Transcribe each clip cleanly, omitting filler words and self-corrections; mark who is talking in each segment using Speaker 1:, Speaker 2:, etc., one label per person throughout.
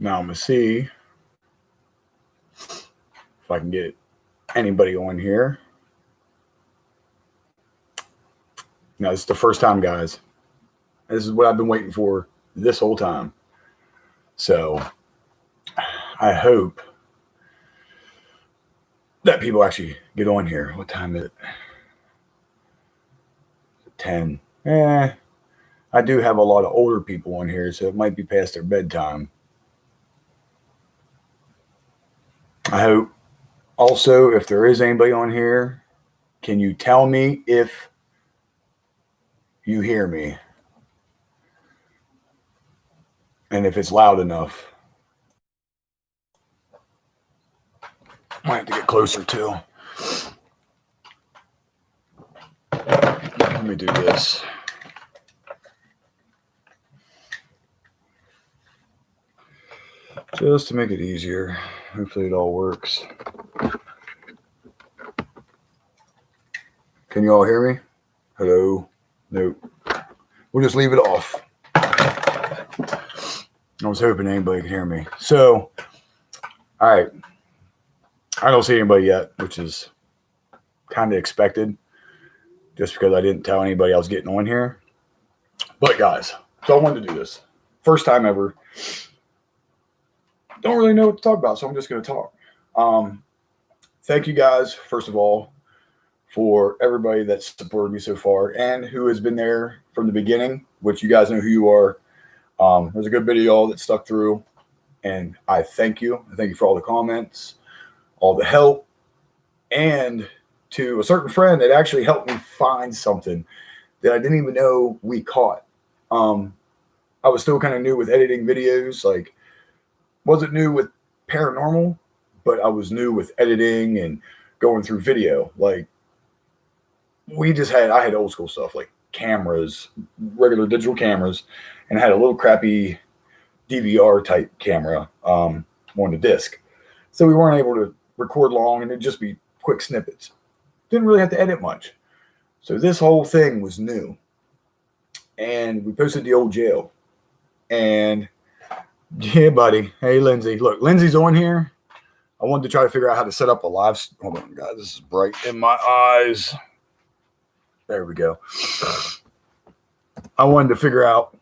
Speaker 1: Now I'm going to see if I can get anybody on here. Now, this is the first time, guys. This is what I've been waiting for this whole time. So I hope that people actually get on here. What time is it? 10. I do have a lot of older people on here, so it might be past their bedtime. I hope also, if there is anybody on here, can you tell me if you hear me? And if it's loud enough. Might have to get closer too. Let me do this. Just to make it easier. Hopefully it all works. Can you all hear me? Hello? Nope. We'll just leave it off. I was hoping anybody could hear me. So, all right. I don't see anybody yet, which is kind of expected, just because I didn't tell anybody I was getting on here. But guys, so I wanted to do this. First time ever. Don't really know what to talk about, so I'm just going to talk. Thank you guys, first of all, for everybody that's supported me so far and who has been there from the beginning, which you guys know who you are. There's a good bit of y'all that stuck through, and I thank you. I thank you for all the comments, all the help, and to a certain friend that actually helped me find something that I didn't even know we caught. I was still kind of new with editing videos, like wasn't new with paranormal, but I was new with editing and going through video. Like I had old school stuff like cameras, regular digital cameras, and I had a little crappy DVR type camera on the disc. So we weren't able to record long, and it'd just be quick snippets. Didn't really have to edit much. So this whole thing was new. And we posted the old jail. And yeah, buddy. Hey, Lindsay. Look, Lindsay's on here. I wanted to try to figure out how to set up a live. Hold on, guys. This is bright in my eyes. There we go. I wanted to figure out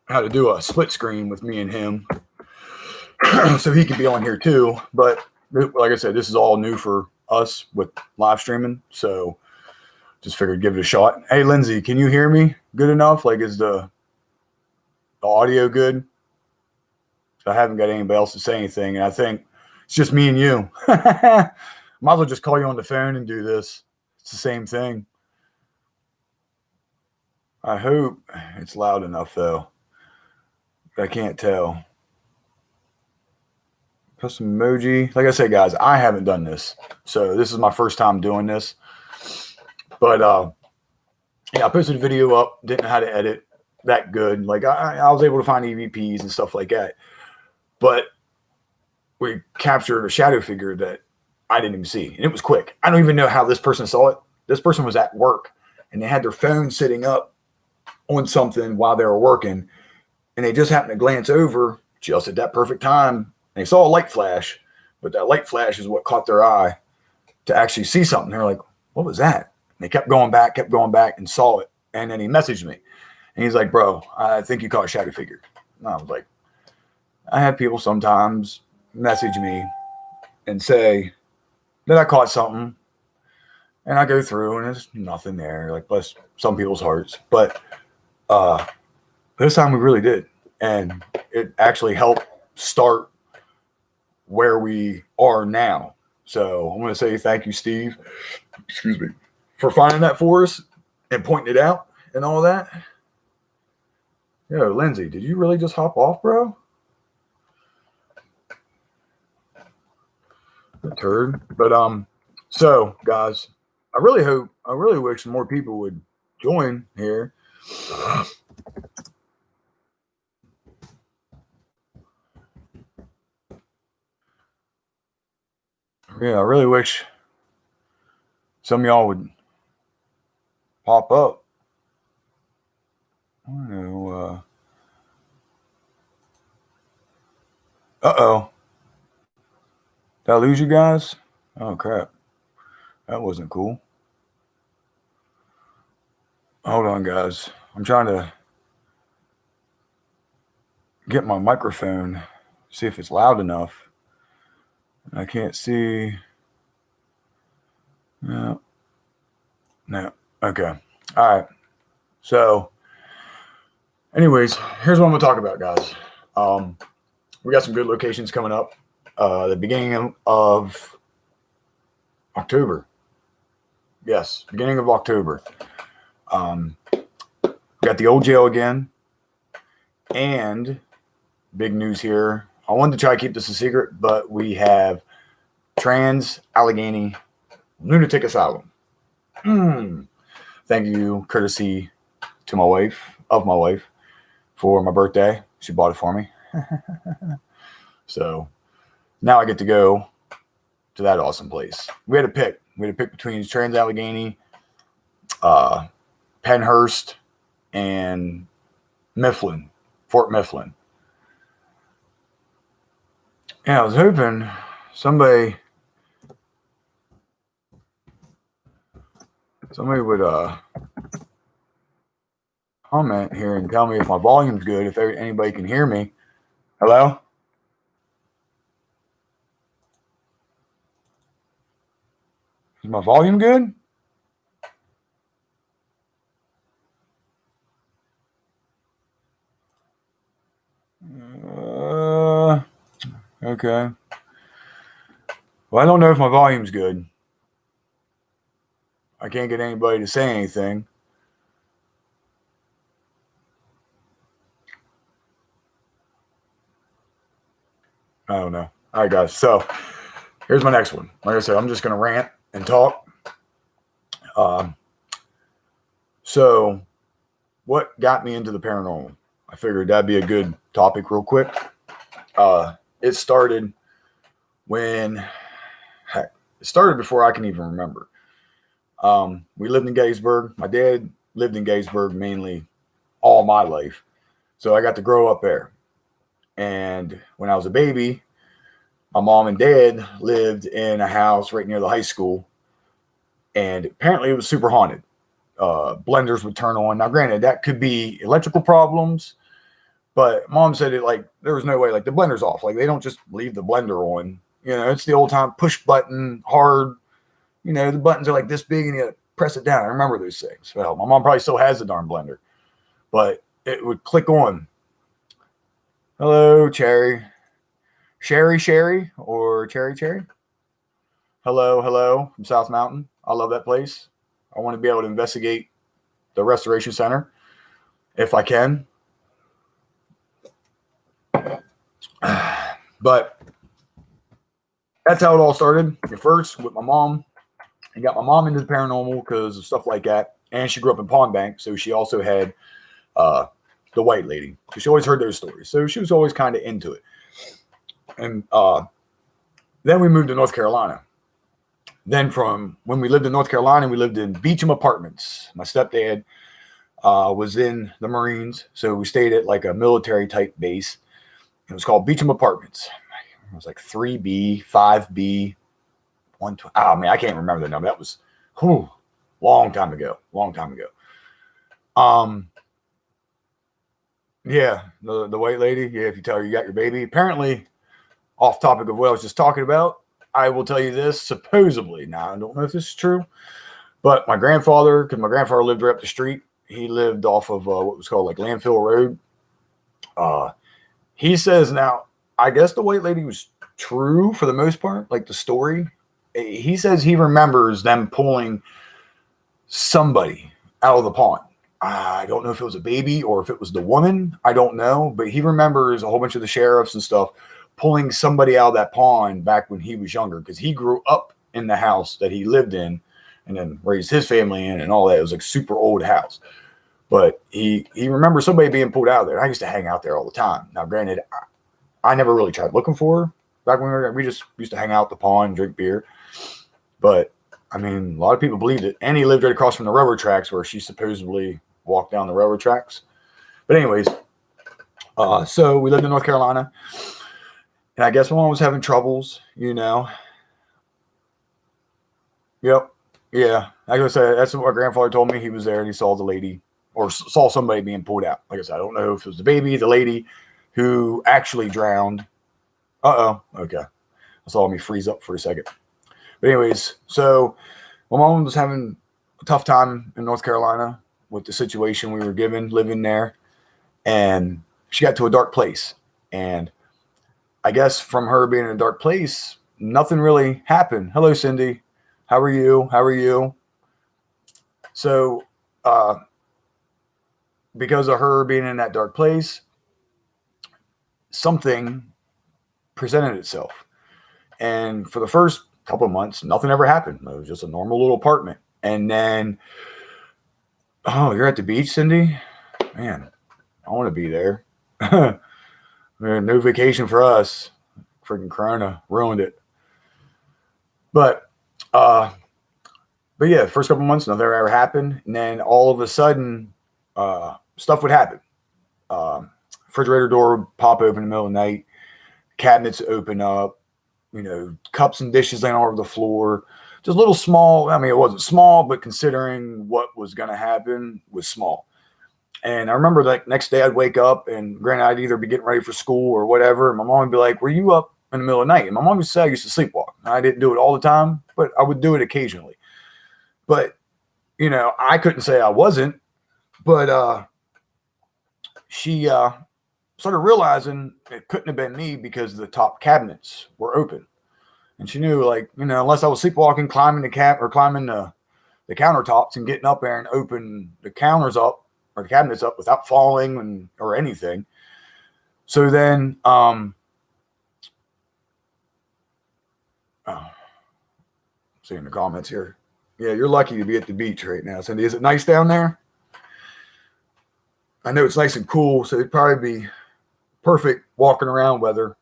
Speaker 1: how to do a split screen with me and him so he can be on here too. But like I said, this is all new for us with live streaming. So just figured give it a shot. Hey, Lindsay, can you hear me good enough? Like, is the audio good? I haven't got anybody else to say anything. And I think it's just me and you. Might as well just call you on the phone and do this. It's the same thing. I hope it's loud enough, though. I can't tell. Custom emoji. Like I said, guys, I haven't done this. So this is my first time doing this. But, yeah, I posted a video up. Didn't know how to edit that good. Like, I was able to find EVPs and stuff like that. But we captured a shadow figure that I didn't even see. And it was quick. I don't even know how this person saw it. This person was at work, and they had their phone sitting up on something while they were working. And they just happened to glance over just at that perfect time. And they saw a light flash. But that light flash is what caught their eye to actually see something. They're like, what was that? And they kept going back, and saw it. And then he messaged me. And he's like, bro, I think you caught a shadow figure. And I was like, I have people sometimes message me and say that I caught something. And I go through, and there's nothing there. Like, bless some people's hearts. But this time we really did. And it actually helped start where we are now. So I'm going to say thank you, Steve. Excuse me. For finding that for us and pointing it out and all that. Yo, Lindsay, did you really just hop off, bro? A turd. But so guys, I really wish more people would join here. Yeah, I really wish some of y'all would pop up. I don't know. Uh-oh. Did I lose you guys? Oh, crap. That wasn't cool. Hold on, guys. I'm trying to get my microphone, see if it's loud enough. I can't see. No. No. Okay. All right. So, anyways, here's what I'm going to talk about, guys. We got some good locations coming up. The beginning of October. Yes, beginning of October. We got the old jail again. And big news here. I wanted to try to keep this a secret, but we have Trans Allegheny Lunatic Asylum. Thank you, courtesy to my wife, for my birthday. She bought it for me. So now I get to go to that awesome place. We had to pick. Between Trans Allegheny, Pennhurst, and Mifflin, Fort Mifflin. Yeah, I was hoping somebody would comment here and tell me if my volume's good, if anybody can hear me. Hello? Is my volume good? Okay. Well, I don't know if my volume's good. I can't get anybody to say anything. I don't know. All right, guys. So here's my next one. Like I said, I'm just going to rant and talk. So what got me into the paranormal? I figured that'd be a good topic real quick. It started before I can even remember. We lived in Gettysburg. My dad lived in Gettysburg mainly all my life. So I got to grow up there. And when I was a baby, my mom and dad lived in a house right near the high school. And apparently it was super haunted. Blenders would turn on. Now, granted, that could be electrical problems. But mom said there was no way, the blender's off. They don't just leave the blender on. It's the old time push button, hard. The buttons are this big and you press it down. I remember those things. Well, my mom probably still has the darn blender. But it would click on. Hello, Cherry. Sherry, or Cherry. Hello from South Mountain. I love that place. I want to be able to investigate the Restoration Center if I can. But that's how it all started. At first with my mom. I got my mom into the paranormal because of stuff like that. And she grew up in Pond Bank, so she also had the white lady. So she always heard those stories. So she was always kind of into it. And then we moved to North Carolina. Then from when we lived in North Carolina, we lived in Beecham Apartments. My stepdad was in the Marines, so we stayed at a military type base. It was called Beecham Apartments. It was 3B, 5B, 120. Oh man, I can't remember the number. That was long time ago. Yeah, the white lady. Yeah, if you tell her you got your baby. Apparently, off topic of what I was just talking about, I will tell you this, supposedly. Now, I don't know if this is true, but my grandfather, because my grandfather lived right up the street, he lived off of what was called Landfill Road. He says, now, I guess the white lady was true for the most part, the story. He says he remembers them pulling somebody out of the pond. I don't know if it was a baby or if it was the woman. I don't know, but he remembers a whole bunch of the sheriffs and stuff pulling somebody out of that pond back when he was younger, because he grew up in the house that he lived in and then raised his family in and all that. It was super old house. But he remembers somebody being pulled out of there. I used to hang out there all the time. Now, granted, I never really tried looking for her. Back when we just used to hang out at the pond, drink beer. But, I mean, a lot of people believed it. And he lived right across from the railroad tracks where she supposedly walked down the railroad tracks. But anyways, so we lived in North Carolina. And I guess my mom was having troubles, you know. Yep. Yeah. Like I said, that's what my grandfather told me. He was there and he saw the lady or saw somebody being pulled out. Like I said, I don't know if it was the baby, the lady who actually drowned. Uh-oh. Okay. I saw me freeze up for a second. But anyways, so my mom was having a tough time in North Carolina with the situation we were given living there. And she got to a dark place. And I guess from her being in a dark place, nothing really happened. Hello, Cindy. How are you? How are you? So, because of her being in that dark place, something presented itself. And for the first couple of months, nothing ever happened. It was just a normal little apartment. And then, oh, you're at the beach, Cindy? Man, I want to be there. No vacation for us. Freaking Corona ruined it. But yeah, first couple of months, nothing ever happened. And then all of a sudden, stuff would happen. Refrigerator door would pop open in the middle of the night. Cabinets open up. You know, cups and dishes laying all over the floor. Just little small. I mean, it wasn't small, but considering what was going to happen, was small. And I remember like next day I'd wake up and granted I'd either be getting ready for school or whatever. And my mom would be like, "Were you up in the middle of the night?" And my mom would say I used to sleepwalk. I didn't do it all the time, but I would do it occasionally. But, you know, I couldn't say I wasn't. But she started realizing it couldn't have been me because the top cabinets were open. And she knew, like, you know, unless I was sleepwalking, climbing the countertops and getting up there and open the counters up or the cabinets up without falling or anything. So then, see in the comments here. Yeah, you're lucky to be at the beach right now, Cindy. Is it nice down there? I know it's nice and cool, so it'd probably be perfect walking around weather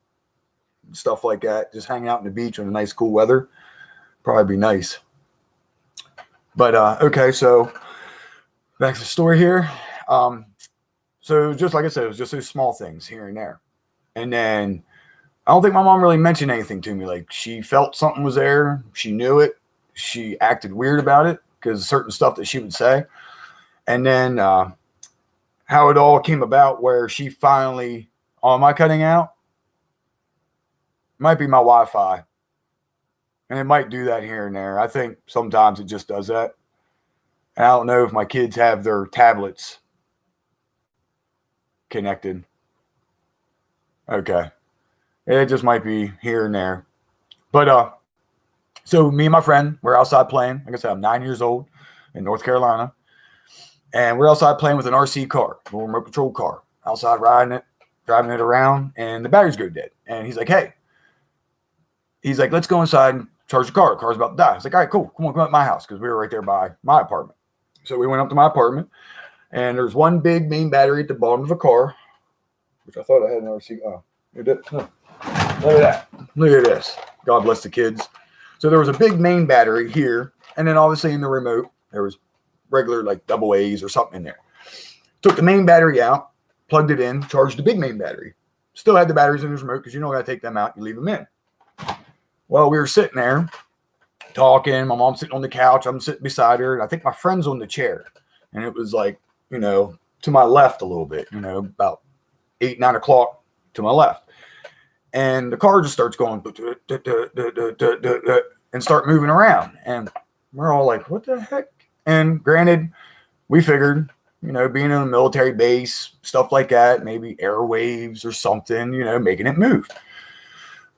Speaker 1: and stuff like that. Just hanging out on the beach in a nice, cool weather. Probably be nice. But, okay, so back to the story here. So just like I said, it was just those small things here and there. And then I don't think my mom really mentioned anything to me. Like, she felt something was there. She knew it. She acted weird about it because certain stuff that she would say. And then how it all came about where she finally, oh, am I cutting out? Might be my Wi-Fi. And it might do that here and there. I think sometimes it just does that. And I don't know if my kids have their tablets connected. Okay. It just might be here and there. But so me and my friend, we're outside playing. Like I said, I'm 9 years old in North Carolina. And we're outside playing with an RC car, a remote control car. Outside riding it, driving it around, and the batteries go dead. And he's like, hey. He's like, let's go inside and charge the car. The car's about to die. I was like, all right, cool. Come up to my house because we were right there by my apartment. So we went up to my apartment. And there's one big main battery at the bottom of the car, which I thought I had an RC. Oh, it did. Look at that. Look at this. God bless the kids. So there was a big main battery here. And then obviously in the remote, there was regular like double A's or something in there. Took the main battery out, plugged it in, charged the big main battery. Still had the batteries in the remote because you don't got to take them out. You leave them in. Well, we were sitting there talking. My mom's sitting on the couch. I'm sitting beside her. And I think my friend's on the chair. And it was like, you know, to my left a little bit, you know, about 8, 9 o'clock to my left. And the car just starts going and start moving around. And we're all like, what the heck? And granted, we figured, you know, being in a military base, stuff like that, maybe airwaves or something, you know, making it move.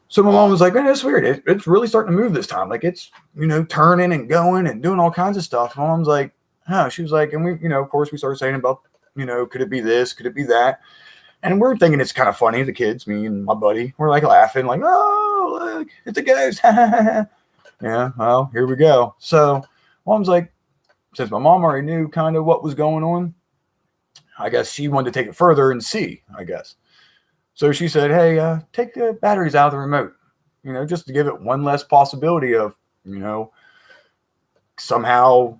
Speaker 1: So my mom was like, man, that's weird. It's really starting to move this time. Like it's, you know, turning and going and doing all kinds of stuff. My mom's like, huh. She was like, and we, you know, of course we started saying about, you know, could it be this? Could it be that? And we're thinking it's kind of funny. The kids, me and my buddy, we're like laughing, like, oh, look, it's a ghost. Yeah, well, here we go. So mom's like, since my mom already knew kind of what was going on, I guess she wanted to take it further and see, I guess. So she said, hey, take the batteries out of the remote, you know, just to give it one less possibility of, you know, somehow,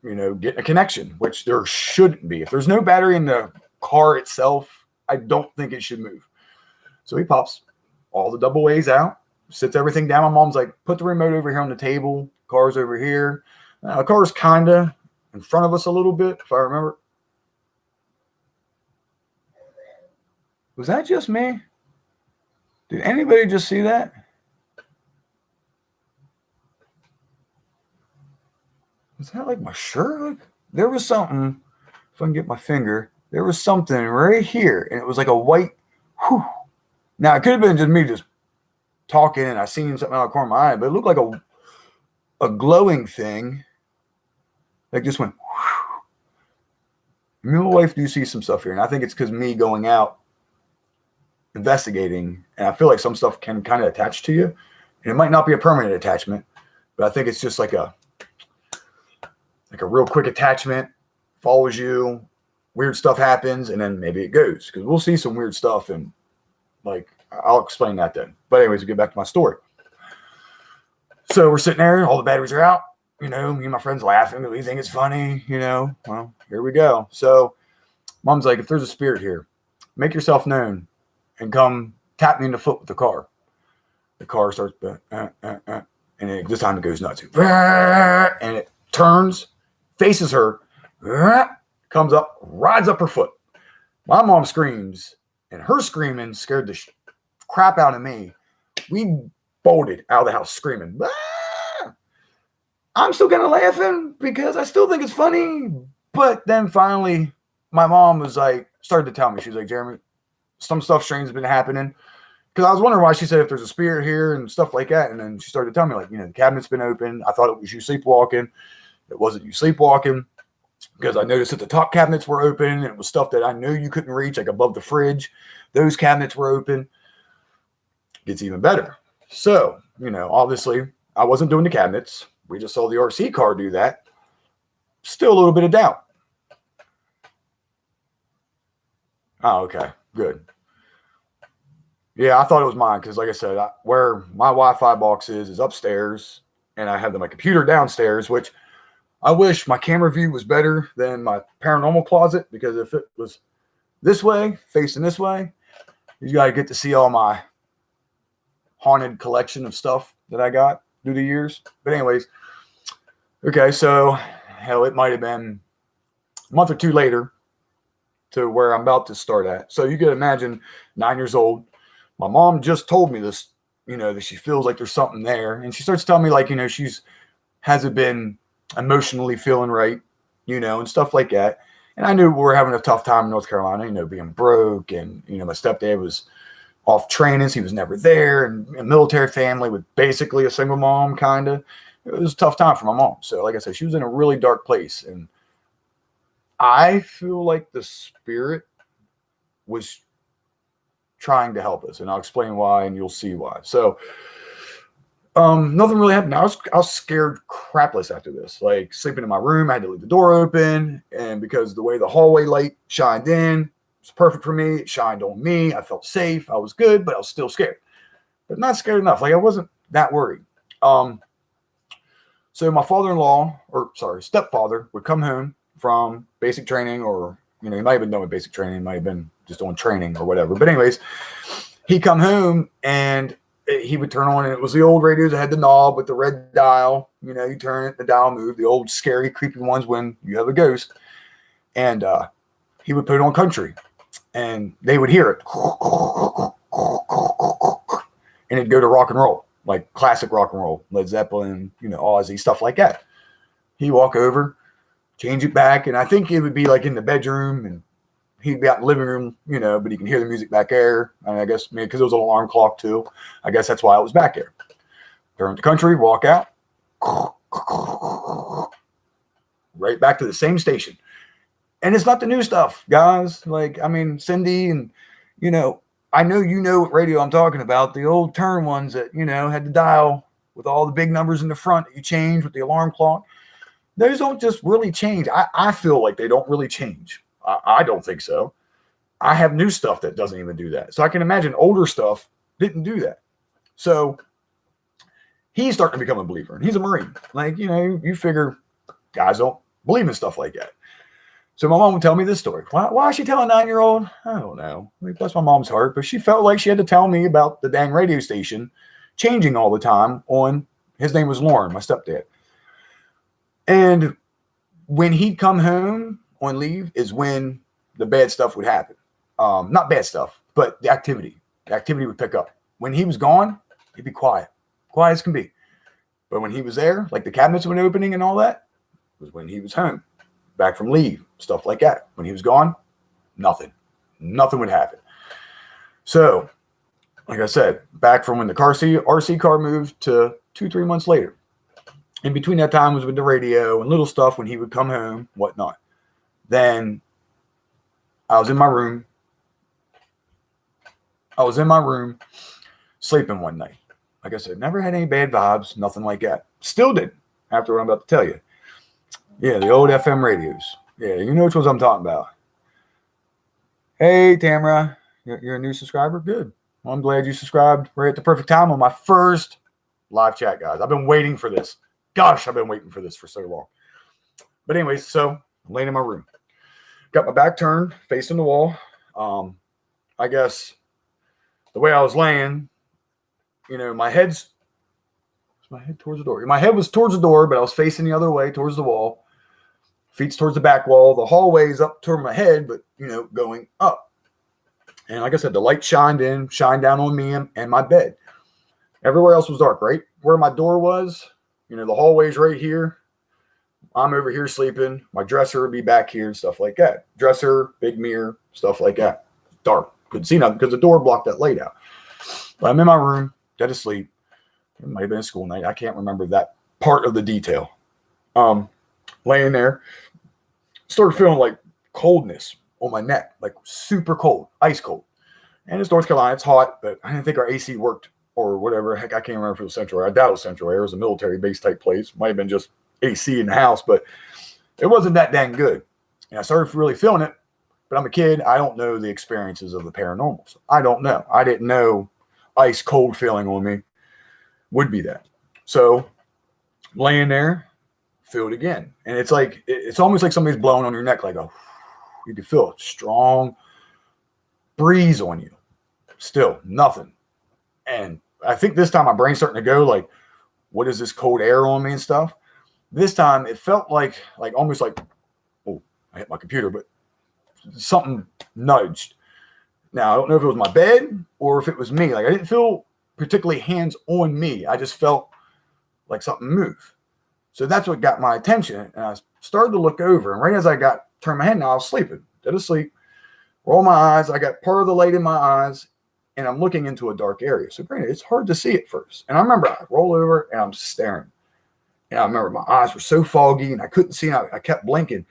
Speaker 1: you know, getting a connection, which there shouldn't be. If there's no battery in the car itself, I don't think it should move. So he pops all the double A's out, sits everything down. My mom's like, put the remote over here on the table. Car's over here. The car's kind of in front of us a little bit, if I remember. Was that just me? Did anybody just see that? Was that like my shirt? Like, there was something, if I can get my finger, there was something right here, and it was like a white, whew. Now, it could have been just me just talking, and I seen something out of the corner of my eye, but it looked like a glowing thing. Like just went, whew. Me and my wife do see some stuff here, and I think it's because me going out investigating, and I feel like some stuff can kind of attach to you, and it might not be a permanent attachment, but I think it's just like a real quick attachment, follows you, weird stuff happens, and then maybe it goes, because we'll see some weird stuff, and like I'll explain that then. But anyways, to get back to my story. So we're sitting there, all the batteries are out, me and my friends laughing, we think it's funny, well, here we go. So mom's like, if there's a spirit here, make yourself known and come tap me in the foot with the car. The car starts, and this time it goes nuts. And it turns, faces her, comes up, rides up her foot. My mom screams, and her screaming scared the crap out of me. We bolted out of the house screaming. I'm still kind of laughing because I still think it's funny. But then finally, my mom was like, started to tell me, she was like, Jeremy, some stuff strange has been happening. Because I was wondering why she said if there's a spirit here and stuff like that. And then she started to tell me, like, the cabinet's been open. I thought it was you sleepwalking. It wasn't you sleepwalking. Because I noticed that the top cabinets were open. And it was stuff that I knew you couldn't reach, like above the fridge. Those cabinets were open. Gets even better. So, obviously, I wasn't doing the cabinets. We just saw the RC car do that. Still a little bit of doubt. Oh, okay. Good. Yeah, I thought it was mine because, like I said, where my Wi-Fi box is upstairs, and I have my computer downstairs, which I wish my camera view was better than my paranormal closet, because if it was this way, facing this way, you got to get to see all my haunted collection of stuff that I got through the years. But anyways, okay, so hell, it might have been a month or two later to where I'm about to start at. So you can imagine, 9 years old. My mom just told me this, that she feels like there's something there. And she starts telling me, like, hasn't been emotionally feeling right, and stuff like that. And I knew we were having a tough time in North Carolina, being broke. And, my stepdad was off training, so he was never there. And a military family with basically a single mom, kind of. It was a tough time for my mom. So, like I said, she was in a really dark place. And I feel like the spirit was trying to help us, and I'll explain why, and you'll see why. So, nothing really happened. I was scared crapless after this. Like, sleeping in my room, I had to leave the door open, and because the way the hallway light shined in, it was perfect for me. It shined on me. I felt safe. I was good, but I was still scared. But not scared enough. Like, I wasn't that worried. So my stepfather would come home from basic training, or he might have been doing basic training, he might have been just doing training or whatever. But anyways, he'd come home and he would turn on, and it was the old radios that had the knob with the red dial. You turn it, the dial moved, the old scary, creepy ones when you have a ghost. And he would put it on country, and they would hear it. And it'd go to rock and roll, like classic rock and roll, Led Zeppelin, Ozzy, stuff like that. He'd walk over, change it back, and I think it would be like in the bedroom, and he'd be out in the living room, but he can hear the music back there. And I guess because it was an alarm clock too, I guess that's why it was back there. Turn the country, walk out, right back to the same station. And it's not the new stuff, guys. Like, Cindy, and I know what radio I'm talking about. The old turn ones that had the dial with all the big numbers in the front that you change with the alarm clock. Those don't just really change. I feel like they don't really change. I don't think so. I have new stuff that doesn't even do that. So I can imagine older stuff didn't do that. So he's starting to become a believer, and he's a Marine. Like, you figure guys don't believe in stuff like that. So my mom would tell me this story. Why is she telling a 9-year-old? I don't know. Bless my mom's heart, but she felt like she had to tell me about the dang radio station changing all the time on, his name was Lauren, my stepdad. And when he'd come home on leave is when the bad stuff would happen. Not bad stuff, but the activity. The activity would pick up. When he was gone, he'd be quiet as can be. But when he was there, like the cabinets were opening and all that, was when he was home, back from leave, stuff like that. When he was gone, nothing would happen. So, like I said, back from when the RC car moved to 2-3 months later. In between that time was with the radio and little stuff when he would come home, whatnot. Then I was in my room. Sleeping one night. Like I said, never had any bad vibes, nothing like that. Still did, after what I'm about to tell you. Yeah, the old FM radios. Yeah, you know which ones I'm talking about. Hey, Tamara, you're a new subscriber? Good. Well, I'm glad you subscribed right at the perfect time on my first live chat, guys. I've been waiting for this. Gosh, I've been waiting for this for so long. But anyways, so I'm laying in my room. Got my back turned, facing the wall. I guess the way I was laying, my head towards the door. My head was towards the door, but I was facing the other way towards the wall. Feet's towards the back wall. The hallway's up toward my head, but, going up. And like I said, the light shined down on me and my bed. Everywhere else was dark, right? Where my door was, the hallway's right here. I'm over here sleeping. My dresser would be back here and stuff like that. Dresser, big mirror, stuff like that. Dark. Couldn't see nothing because the door blocked that light out. But I'm in my room, dead asleep. It might have been a school night. I can't remember that part of the detail. Laying there, started feeling like coldness on my neck, like super cold, ice cold. And it's North Carolina, it's hot, but I didn't think our AC worked or whatever. Heck, I can't remember if it was central air. I doubt it was central air. It was a military base type place. Might have been just AC in the house, but it wasn't that dang good. And I started really feeling it, but I'm a kid. I don't know the experiences of the paranormal. So I don't know. I didn't know ice cold feeling on me would be that. So laying there, feel it again. And it's almost like somebody's blowing on your neck, like you can feel a strong breeze on you. Still nothing. And I think this time my brain's starting to go like, what is this cold air on me and stuff? This time it felt like almost like, oh, I hit my computer, but something nudged. Now, I don't know if it was my bed or if it was me. Like I didn't feel particularly hands on me. I just felt like something move. So that's what got my attention. And I started to look over. And right as I turned my head, now I was sleeping, dead asleep. Roll my eyes. I got part of the light in my eyes. And I'm looking into a dark area. So granted, it's hard to see at first. And I remember I roll over and I'm staring. And I remember my eyes were so foggy and I couldn't see. I kept blinking.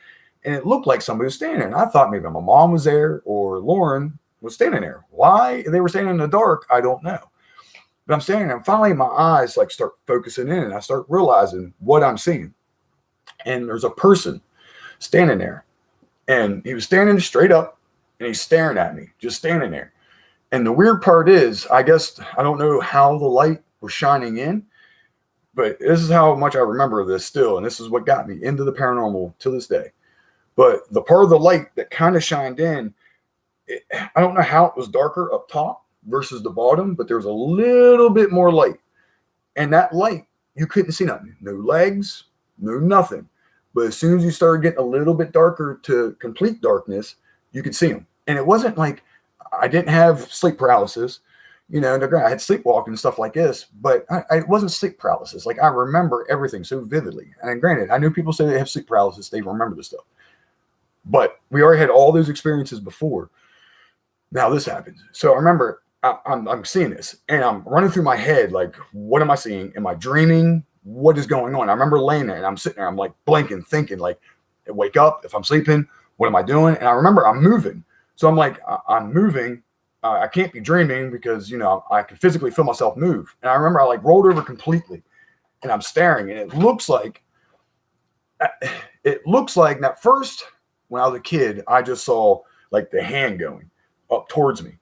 Speaker 1: And it looked like somebody was standing there. And I thought maybe my mom was there or Lauren was standing there. Why they were standing in the dark, I don't know. But I'm standing there and finally my eyes start focusing in and I start realizing what I'm seeing. And there's a person standing there. And he was standing straight up and he's staring at me, just standing there. And the weird part is, I guess, I don't know how the light was shining in, but this is how much I remember this still. And this is what got me into the paranormal to this day. But the part of the light that kind of shined in, I don't know how it was darker up top versus the bottom, but there was a little bit more light. And that light, you couldn't see nothing. No legs, no nothing. But as soon as you started getting a little bit darker to complete darkness, you could see them. And it wasn't like I didn't have sleep paralysis, I had sleepwalking and stuff like this, but it wasn't sleep paralysis. Like I remember everything so vividly. And granted, I know people say they have sleep paralysis, they remember this stuff. But we already had all those experiences before. Now this happens. So I remember I'm seeing this and I'm running through my head like, what am I seeing? Am I dreaming? What is going on? I remember laying there and I'm sitting there, I'm like blinking, thinking like, wake up if I'm sleeping, what am I doing? And I remember I'm moving. So I'm like, I'm moving. I can't be dreaming because, I can physically feel myself move. And I remember I rolled over completely and I'm staring and it looks like that first, when I was a kid, I just saw the hand going up towards me.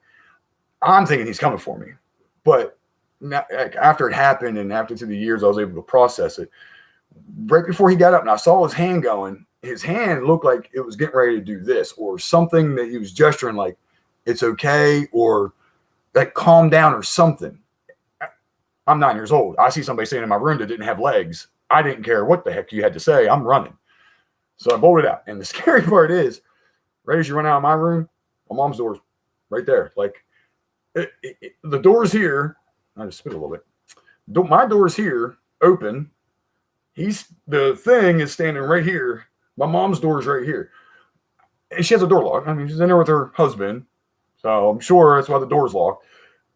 Speaker 1: I'm thinking he's coming for me. But now, after it happened and after through the years, I was able to process it. Right before he got up and I saw his hand going, his hand looked like it was getting ready to do this, or something that he was gesturing like it's okay, or like calm down or something. I'm 9 years old. I see somebody sitting in my room that didn't have legs. I didn't care what the heck you had to say. I'm running. So I bolted out. And the scary part is, right as you run out of my room, my mom's door's right there. Like the door's here. I just spit a little bit. My door's here, open. The thing is standing right here. My mom's door's right here. And she has a door lock. I mean, she's in there with her husband. So I'm sure that's why the door's locked.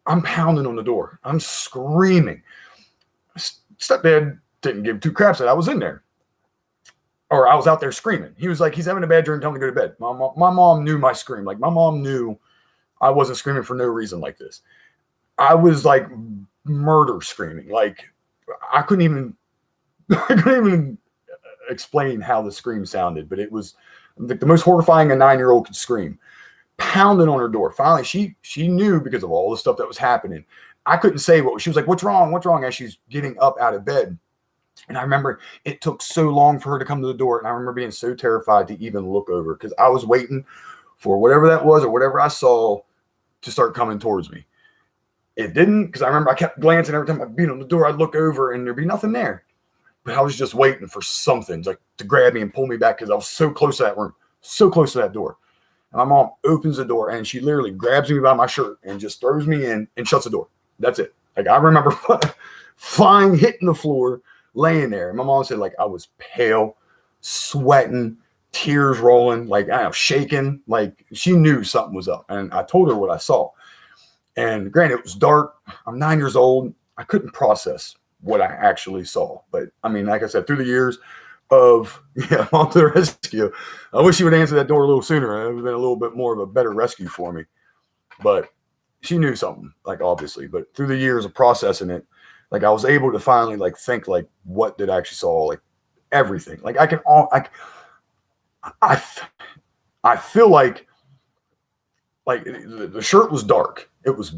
Speaker 1: I'm pounding on the door. I'm screaming. Stepdad didn't give two craps that I was in there. Or I was out there screaming. He was like, he's having a bad dream, tell him to go to bed. My mom knew my scream. Like, my mom knew I wasn't screaming for no reason like this. I was like murder screaming. Like, I couldn't even explain how the scream sounded, but it was like the most horrifying a 9-year-old could scream. Pounding on her door. Finally, she knew because of all the stuff that was happening. I couldn't say what she was like, what's wrong? What's wrong? As she's getting up out of bed. And I remember it took so long for her to come to the door. And I remember being so terrified to even look over because I was waiting for whatever that was or whatever I saw to start coming towards me. It didn't, because I remember I kept glancing every time I beat on the door. I'd look over and there'd be nothing there. But I was just waiting for something like to grab me and pull me back because I was so close to that room, so close to that door. And my mom opens the door and she literally grabs me by my shirt and just throws me in and shuts the door. That's it. Like, I remember flying, hitting the floor, laying there. And my mom said, like, I was pale, sweating, tears rolling, like, I don't know, shaking. Like, she knew something was up. And I told her what I saw. And granted, it was dark. I'm 9 years old. I couldn't process what I actually saw. But I mean, like I said, through the years of on to the rescue, I wish she would answer that door a little sooner. It would have been a little bit more of a better rescue for me. But she knew something, like, obviously. But through the years of processing it, like, I was able to finally like think like, what did I actually saw? Like, everything. Like, I feel like the shirt was dark. It was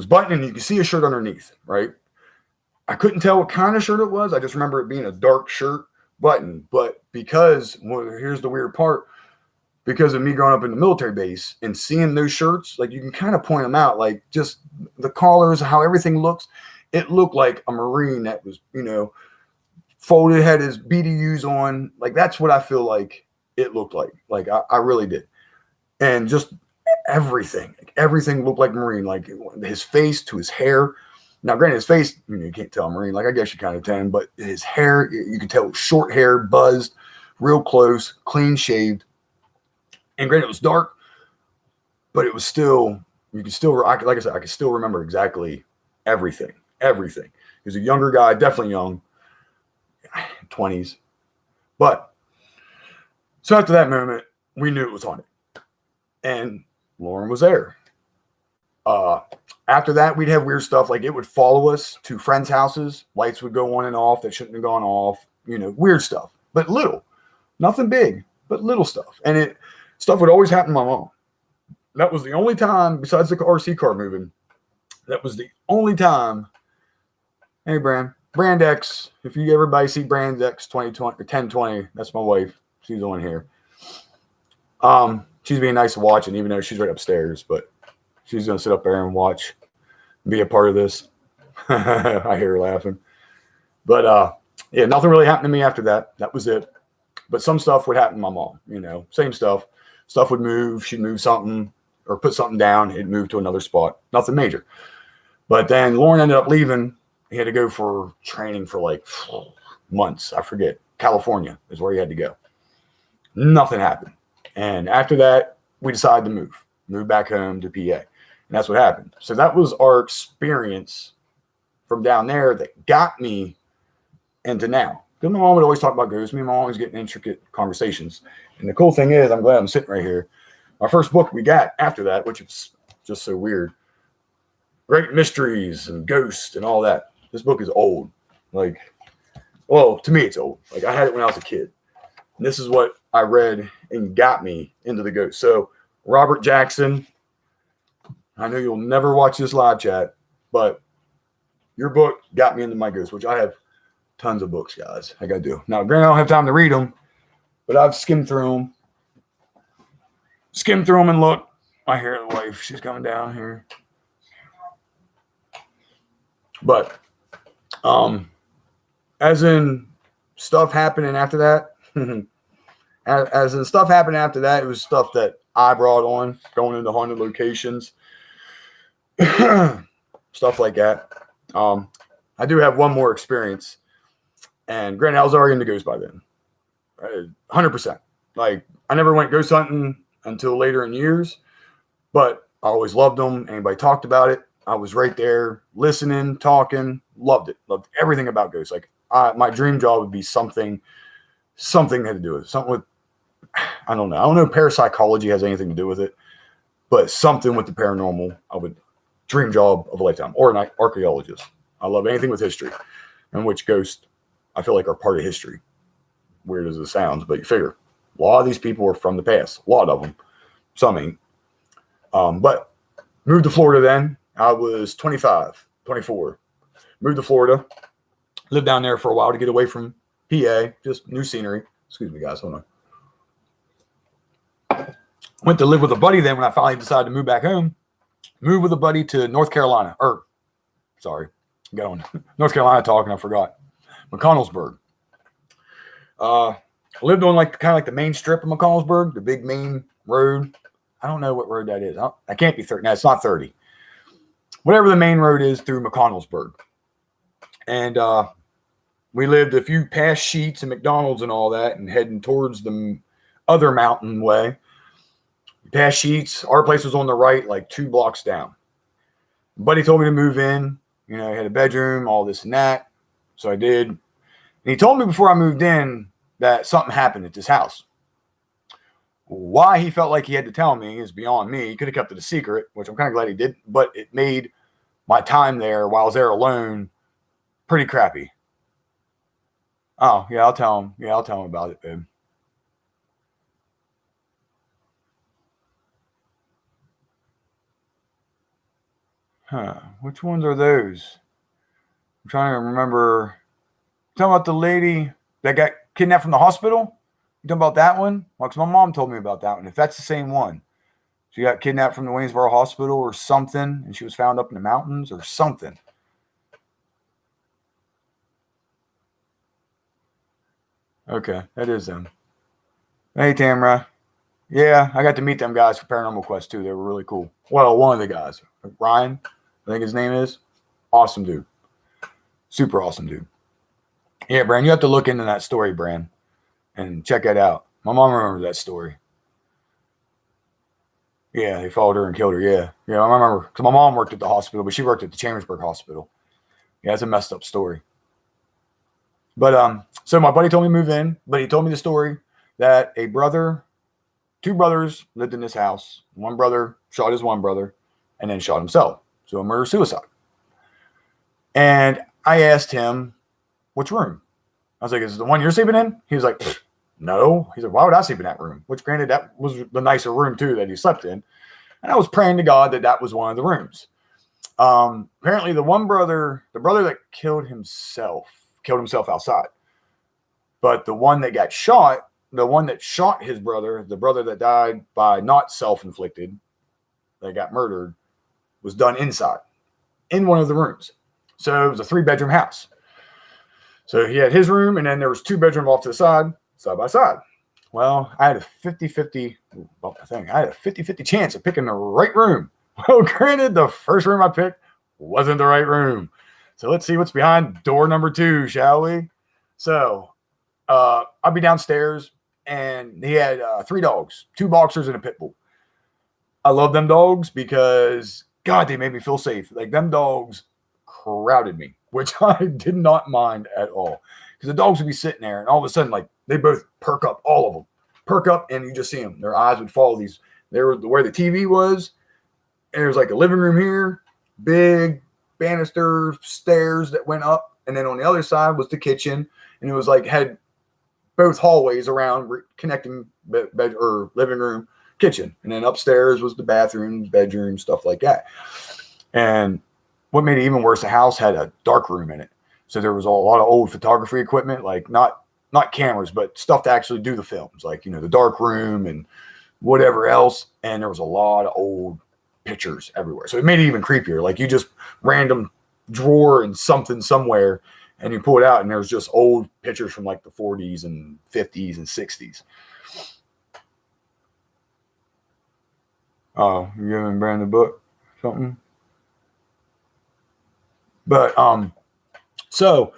Speaker 1: buttoned and you could see a shirt underneath, right? I couldn't tell what kind of shirt it was. I just remember it being a dark shirt button. But because, well, here's the weird part, because of me growing up in the military base and seeing those shirts, like, you can kind of point them out, like, just the collars, how everything looks. It looked like a Marine that was, folded, had his BDUs on. Like, that's what I feel like it looked like. Like, I really did. And just everything looked like Marine, like his face to his hair. Now, granted, his face, you can't tell Marine. Like, I guess you kind of can, but his hair, you could tell it was short hair, buzzed, real close, clean shaved. And granted, it was dark, but it was still, like I said, I could still remember exactly everything. He was a younger guy, definitely young, 20s. But so after that moment, we knew it was haunted. And Lauren was there. After that, we'd have weird stuff. Like, it would follow us to friends' houses. Lights would go on and off that shouldn't have gone off. Weird stuff. But little. Nothing big, but little stuff. And stuff would always happen to my mom. That was the only time, besides the RC car moving, that was the only time. Hey, Brand X. If you everybody see Brand X 2020 or 1020, that's my wife. She's on here. She's being nice to watch, and even though she's right upstairs, but she's gonna sit up there and watch, be a part of this. I hear her laughing. But yeah, nothing really happened to me after that. That was it. But some stuff would happen to my mom, same stuff. Stuff would move. She'd move something or put something down. It'd move to another spot. Nothing major. But then Lauren ended up leaving. He had to go for training for like months. I forget. California is where he had to go. Nothing happened. And after that, we decided to move back home to PA. And that's what happened. So that was our experience from down there that got me into now. Because my mom would always talk about ghosts. Me and my mom always getting intricate conversations. And the cool thing is, I'm glad I'm sitting right here. Our first book we got after that, which is just so weird, Great Mysteries and Ghosts and all that. This book is old. Like, well, to me, it's old. Like, I had it when I was a kid. And this is what I read and got me into the ghost. So, Robert Jackson, I know you'll never watch this live chat, but your book got me into my ghost, which I have tons of books, guys. I got to do. Now, granted, I don't have time to read them, But I've skimmed through them. And look. I hear the wife. She's coming down here. But, as in stuff happening after that, as in stuff happening after that, it was stuff that I brought on, going into haunted locations, stuff like that. I do have one more experience, and granted, I was already into ghosts by then, 100%. Like, I never went ghost hunting until later in years, but I always loved them. Anybody talked about it, I was right there, listening, talking, loved it, loved everything about ghosts. Like, my dream job would be something had to do with it. Something with, I don't know if parapsychology has anything to do with it, but something with the paranormal, I would dream job of a lifetime, or an archaeologist. I love anything with history, and which ghosts I feel like are part of history. Weird as it sounds, but you figure a lot of these people are from the past. A lot of them, some ain't. But moved to Florida then. I was 25, 24. Moved to Florida. Lived down there for a while to get away from PA. Just new scenery. Excuse me, guys. Hold on. Went to live with a buddy then when I finally decided to move back home. Moved with a buddy to North Carolina. Got on North Carolina talking. I forgot. McConnellsburg. Lived on kind of like the main strip of McConnellsburg, the big main road. I don't know what road that is. I can't be 30. No, it's not 30. Whatever the main road is through McConnellsburg. And we lived a few past Sheets and McDonald's and all that, and heading towards the other mountain way. Past Sheets, our place was on the right, like 2 blocks down. Buddy told me to move in. You know, he had a bedroom, all this and that. So I did. And he told me before I moved in that something happened at this house. Why he felt like he had to tell me is beyond me. He could have kept it a secret, which I'm kind of glad he did. But it made my time there while I was there alone pretty crappy. Oh, yeah, I'll tell him. Yeah, I'll tell him about it, babe. Which ones are those? I'm trying to remember. Talking about the lady that got kidnapped from the hospital? You talking about that one? Well, because my mom told me about that one. If that's the same one. She got kidnapped from the Waynesboro Hospital or something, and she was found up in the mountains or something. Okay, that is them. Hey, Tamra. Yeah, I got to meet them guys for Paranormal Quest, too. They were really cool. Well, one of the guys. Ryan, I think his name is. Awesome dude. Super awesome dude. Yeah, Bran, you have to look into that story, Bran, and check that out. My mom remembers that story. Yeah, they followed her and killed her. Yeah, I remember. Because my mom worked at the hospital, but she worked at the Chambersburg Hospital. Yeah, it's a messed up story. But so my buddy told me to move in, but he told me the story that 2 brothers lived in this house. One brother shot his one brother and then shot himself. So a murder-suicide. And I asked him, which room? I was like, is it the one you're sleeping in? He was like, no. He's like, why would I sleep in that room? Which, granted, that was the nicer room, too, that he slept in. And I was praying to God that was one of the rooms. Apparently, the brother that killed himself outside. But the one that got shot, the one that shot his brother, the brother that died by not self-inflicted, that got murdered, was done inside, in one of the rooms. So it was a 3-bedroom house. So he had his room, and then there was 2 bedrooms off to the side by side. Well, I had a 50-50 chance of picking the right room. Well, granted, the first room I picked wasn't the right room. So let's see what's behind door number 2, shall we? So I'll be downstairs, and he had 3 dogs, 2 boxers and a pit bull. I love them dogs because, God, they made me feel safe. Like, them dogs crowded me, which I did not mind at all. Because the dogs would be sitting there, and all of a sudden, like, they both perk up, all of them. Perk up, and you just see them. Their eyes would follow these. They were where the TV was, and there was like a living room here, big banister stairs that went up, and then on the other side was the kitchen, and it was like had both hallways around connecting bed or living room, kitchen, and then upstairs was the bathrooms, bedroom, stuff like that. And what made it even worse, the house had a dark room in it. So there was a lot of old photography equipment, like not not cameras, but stuff to actually do the films, like, the dark room and whatever else. And there was a lot of old pictures everywhere. So it made it even creepier. Like, you just random drawer and something somewhere, and you pull it out, and there's just old pictures from like the 40s and 50s and 60s. Oh, you giving Brandon the book? Something? But, so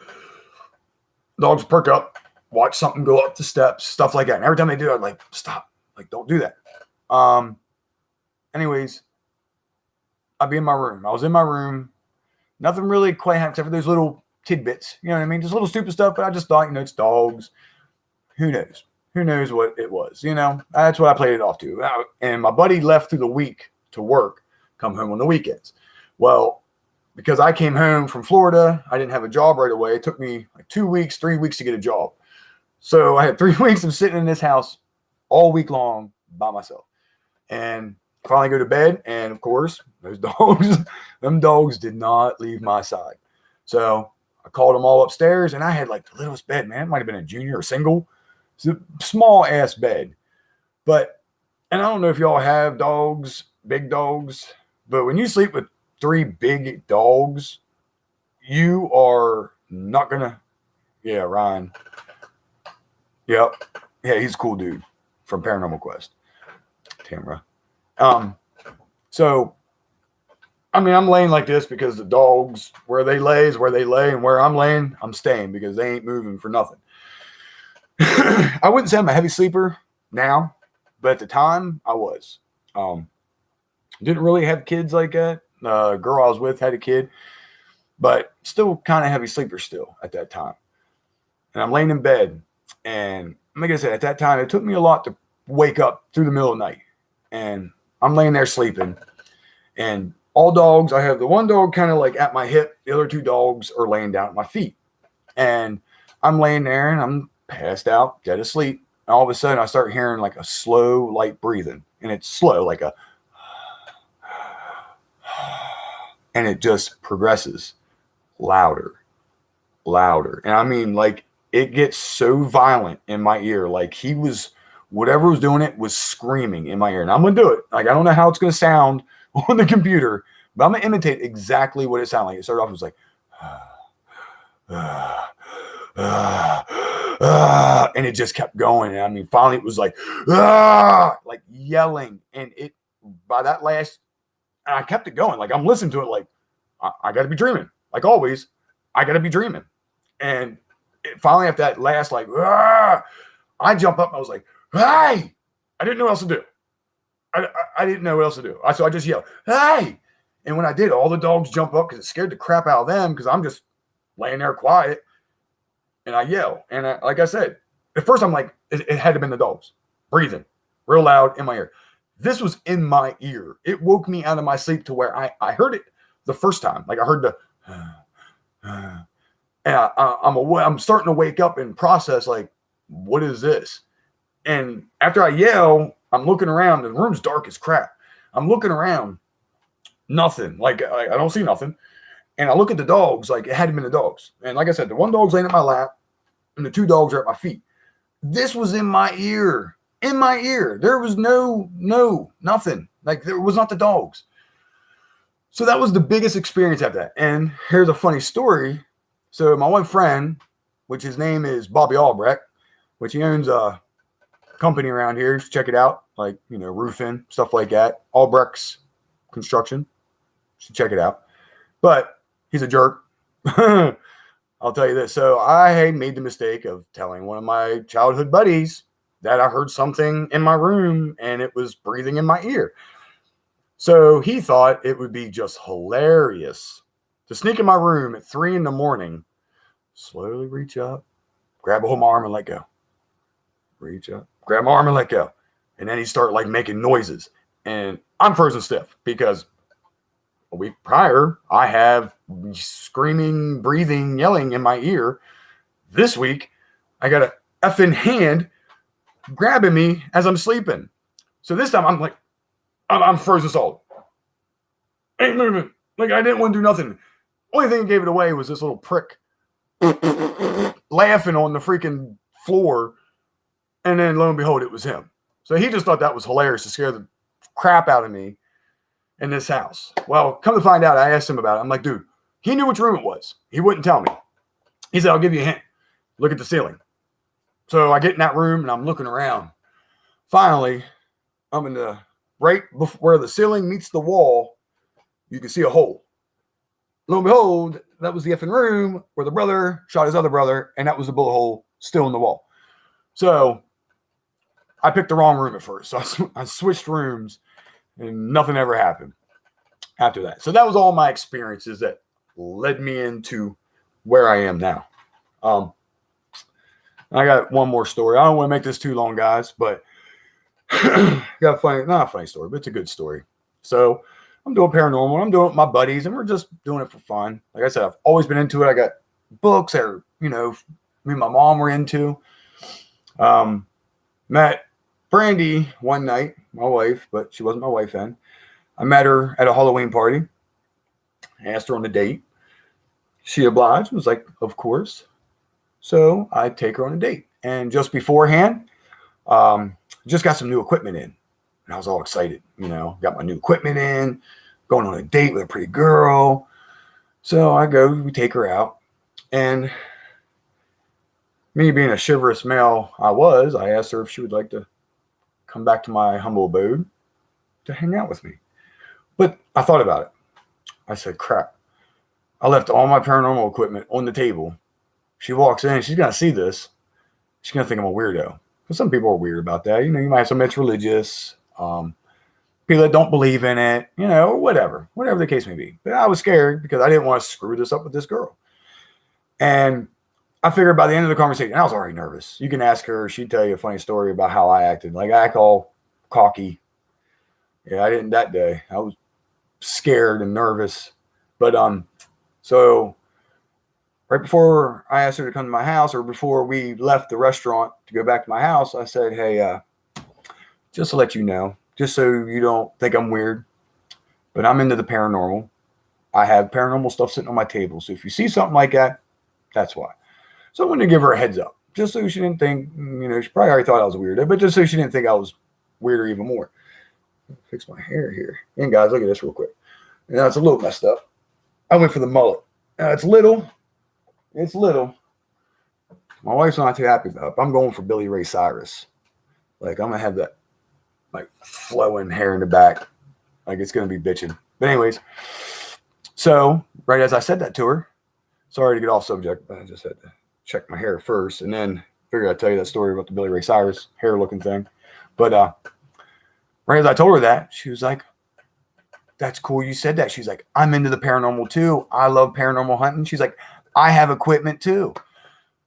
Speaker 1: dogs perk up, watch something go up the steps, stuff like that. And every time they do, I'd like, stop. Like, don't do that. Anyways, I'd be in my room. I was in my room. Nothing really quite happened except for those little tidbits. You know what I mean? Just little stupid stuff. But I just thought, it's dogs. Who knows? Who knows what it was? That's what I played it off to. And my buddy left through the week to work, come home on the weekends. Well, because I came home from Florida, I didn't have a job right away. It took me like 2 weeks, 3 weeks to get a job. So I had 3 weeks of sitting in this house all week long by myself. And finally go to bed. And of course, those dogs, them dogs did not leave my side. So I called them all upstairs, and I had like the littlest bed, man. It might have been a junior or single. It's a small ass bed. But, and I don't know if y'all have dogs, big dogs, but when you sleep with 3 big dogs, you are not gonna. Yeah, Ryan. Yep. Yeah, he's a cool dude from Paranormal Quest. Tamra. So, I mean, I'm laying like this because the dogs, where they lay is where they lay, and where I'm laying, I'm staying because they ain't moving for nothing. I wouldn't say I'm a heavy sleeper now, but at the time I was. Didn't really have kids like that. Girl I was with had a kid, but still kind of heavy sleeper still at that time. And I'm laying in bed, and like I said, at that time, it took me a lot to wake up through the middle of the night. And I'm laying there sleeping, and all dogs, I have the one dog kind of like at my hip. The other 2 dogs are laying down at my feet. And I'm laying there, and I'm passed out, dead asleep. And all of a sudden, I start hearing like a slow, light breathing. And it's slow, like a... And it just progresses louder. And I mean, like, it gets so violent in my ear. Like, whatever was doing it was screaming in my ear. And I'm going to do it. Like, I don't know how it's going to sound on the computer, but I'm going to imitate exactly what it sounded like. It started off, it was like, and it just kept going. And I mean, finally it was like yelling. And by that last, and I kept it going. Like, I'm listening to it like, I got to be dreaming. Like always, I got to be dreaming. And finally, after that last, like, I jump up. And I was like, hey! I didn't know what else to do. I didn't know what else to do. So I just yelled, hey! And when I did, all the dogs jump up because it scared the crap out of them because I'm just laying there quiet. And I yell. And like I said, at first I'm like, it had to have been the dogs breathing real loud in my ear. This was in my ear. It woke me out of my sleep to where I heard it the first time. Like, I heard the, and I'm starting to wake up and process, like, what is this? And after I yell, I'm looking around. The room's dark as crap. I'm looking around. Nothing. Like, I don't see nothing. And I look at the dogs. Like, it hadn't been the dogs. And like I said, the one dog's laying at my lap, and the 2 dogs are at my feet. This was in my ear. In my ear. There was nothing. Like, there was not the dogs. So that was the biggest experience after that. And here's a funny story. So my one friend, which his name is Bobby Albrecht, which he owns a company around here. Check it out. Like, roofing, stuff like that. Albrecht's Construction. You should check it out. But he's a jerk. I'll tell you this. So I made the mistake of telling one of my childhood buddies that I heard something in my room and it was breathing in my ear. So he thought it would be just hilarious to sneak in my room at 3 a.m, slowly reach up, grab a hold of my arm and let go. Reach up, grab my arm and let go. And then he started like making noises. And I'm frozen stiff because a week prior, I have screaming, breathing, yelling in my ear. This week, I got a effing hand grabbing me as I'm sleeping. So this time I'm like, I'm frozen solid. Ain't moving. Like, I didn't want to do nothing. Only thing that gave it away was this little prick laughing on the freaking floor. And then lo and behold, it was him. So he just thought that was hilarious to scare the crap out of me in this house. Well, come to find out, I asked him about it. I'm like, dude, he knew which room it was. He wouldn't tell me. He said, I'll give you a hint. Look at the ceiling. So I get in that room and I'm looking around. Finally, I'm in the right where the ceiling meets the wall. You can see a hole. Lo and behold, that was the effing room where the brother shot his other brother, and that was the bullet hole still in the wall. So I picked the wrong room at first. So I switched rooms, and nothing ever happened after that. So that was all my experiences that led me into where I am now. I got one more story. I don't want to make this too long, guys, but got a funny, not a funny story, but it's a good story. So I'm doing paranormal. I'm doing it with my buddies, and we're just doing it for fun. Like I said, I've always been into it. I got books that are, me and my mom were into. Met Brandy one night, my wife, but she wasn't my wife then. I met her at a Halloween party. I asked her on a date. She obliged, was like, of course. So I take her on a date. And just beforehand, just got some new equipment in. And I was all excited, got my new equipment in, going on a date with a pretty girl. So we take her out. And me being a chivalrous male I asked her if she would like to come back to my humble abode to hang out with me. But I thought about it. I said, crap. I left all my paranormal equipment on the table. She walks in. She's going to see this. She's going to think I'm a weirdo. Because some people are weird about that. You might have somebody that's religious. People that don't believe in it. Or whatever. Whatever the case may be. But I was scared because I didn't want to screw this up with this girl. And I figured by the end of the conversation, I was already nervous. You can ask her. She'd tell you a funny story about how I acted. Like, I act all cocky. Yeah, I didn't that day. I was scared and nervous. But, so right before I asked her to come to my house, or before we left the restaurant to go back to my house, I said, hey, just to let you know, just so you don't think I'm weird, but I'm into the paranormal. I have paranormal stuff sitting on my table. So if you see something like that, that's why. So I wanted to give her a heads up, just so she didn't think, she probably already thought I was weird, but just so she didn't think I was weirder even more. Fix my hair here. And guys, look at this real quick. Now it's a little messed up. I went for the mullet. Now it's little. It's little. My wife's not too happy about it. I'm going for Billy Ray Cyrus. Like, I'm going to have that, like, flowing hair in the back. Like, it's going to be bitching. But anyways, so right as I said that to her, sorry to get off subject, but I just had to check my hair first. And then figured I'd tell you that story about the Billy Ray Cyrus hair looking thing. But right as I told her that, she was like, that's cool you said that. She's like, I'm into the paranormal too. I love paranormal hunting. She's like, I have equipment too.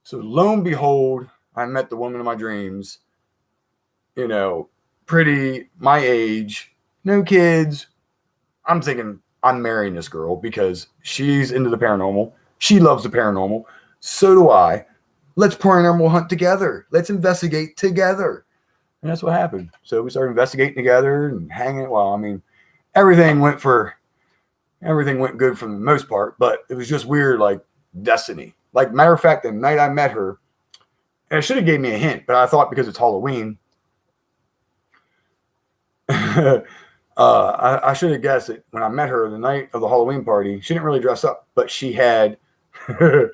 Speaker 1: So lo and behold, I met the woman of my dreams, pretty, my age, no kids. I'm thinking I'm marrying this girl because she's into the paranormal. She loves the paranormal. So do I. Let's paranormal hunt together. Let's investigate together. And that's what happened. So we started investigating together and hanging. Well, everything went good for the most part, but it was just weird, like destiny. Like, matter of fact, the night I met her, and it should have gave me a hint, but I thought because it's Halloween, I should have guessed it. When I met her the night of the Halloween party, she didn't really dress up, but she had, see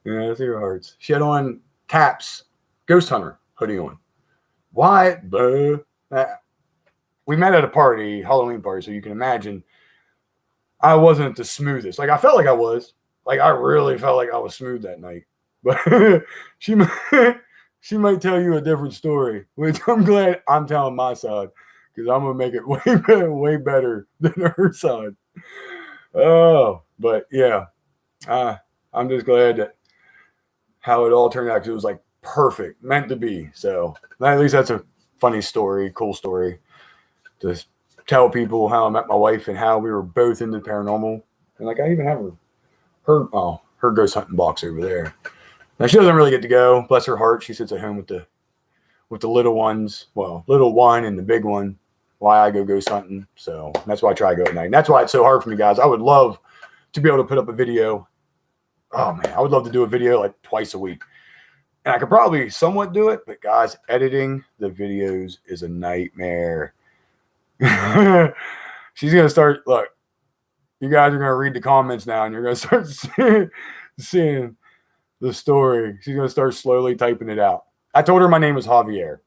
Speaker 1: your hearts. She had on Tap's Ghost Hunter hoodie on. Why? We met at a party, Halloween party, so you can imagine I wasn't the smoothest. Like, I felt like I was. Like, I really felt like I was smooth that night. But she might tell you a different story, which I'm glad I'm telling my side, because I'm going to make it way better than her side. Oh, but yeah. I'm just glad that how it all turned out, because it was like perfect, meant to be. So at least that's a funny story, cool story to tell people how I met my wife and how we were both into paranormal. And like, I even have her ghost hunting box over there. Now she doesn't really get to go, bless her heart. She sits at home with the little ones. Well, little one and the big one. Why I go ghost hunting. So that's why I try to go at night. And that's why it's so hard for me, guys. I would love to be able to put up a video. Oh man, I would love to do a video like twice a week. And I could probably somewhat do it, but guys, editing the videos is a nightmare. She's going to start, look, you guys are going to read the comments now and you're going to start seeing the story. She's going to start slowly typing it out. I told her my name was Javier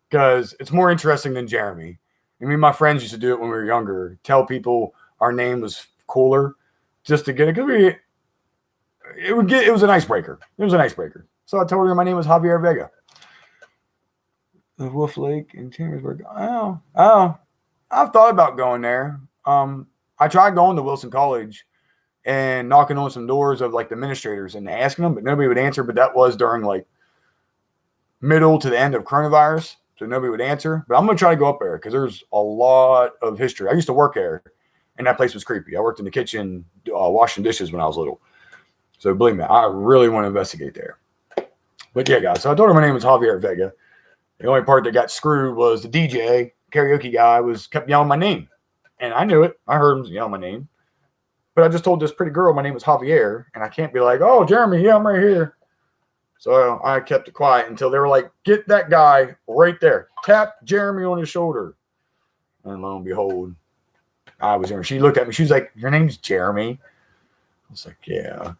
Speaker 1: because it's more interesting than Jeremy. I mean, my friends used to do it when we were younger, tell people our name was cooler just to get it. It was an icebreaker. It was an icebreaker. So I told her my name was Javier Vega. The Wolf Lake in Chambersburg. Oh, I've thought about going there. I tried going to Wilson College and knocking on some doors of like the administrators and asking them, but nobody would answer. But that was during like middle to the end of coronavirus, so nobody would answer. But I'm going to try to go up there because there's a lot of history. I used to work there, and that place was creepy. I worked in the kitchen washing dishes when I was little. So believe me, I really want to investigate there. But yeah, guys, so I told her my name was Javier Vega. The only part that got screwed was the DJ, karaoke guy, kept yelling my name. And I knew it. I heard him yelling my name. But I just told this pretty girl my name was Javier, and I can't be like, oh, Jeremy, yeah, I'm right here. So I kept it quiet until they were like, get that guy right there. Tap Jeremy on his shoulder. And lo and behold, I was there. She looked at me. She was like, your name's Jeremy? I was like, yeah.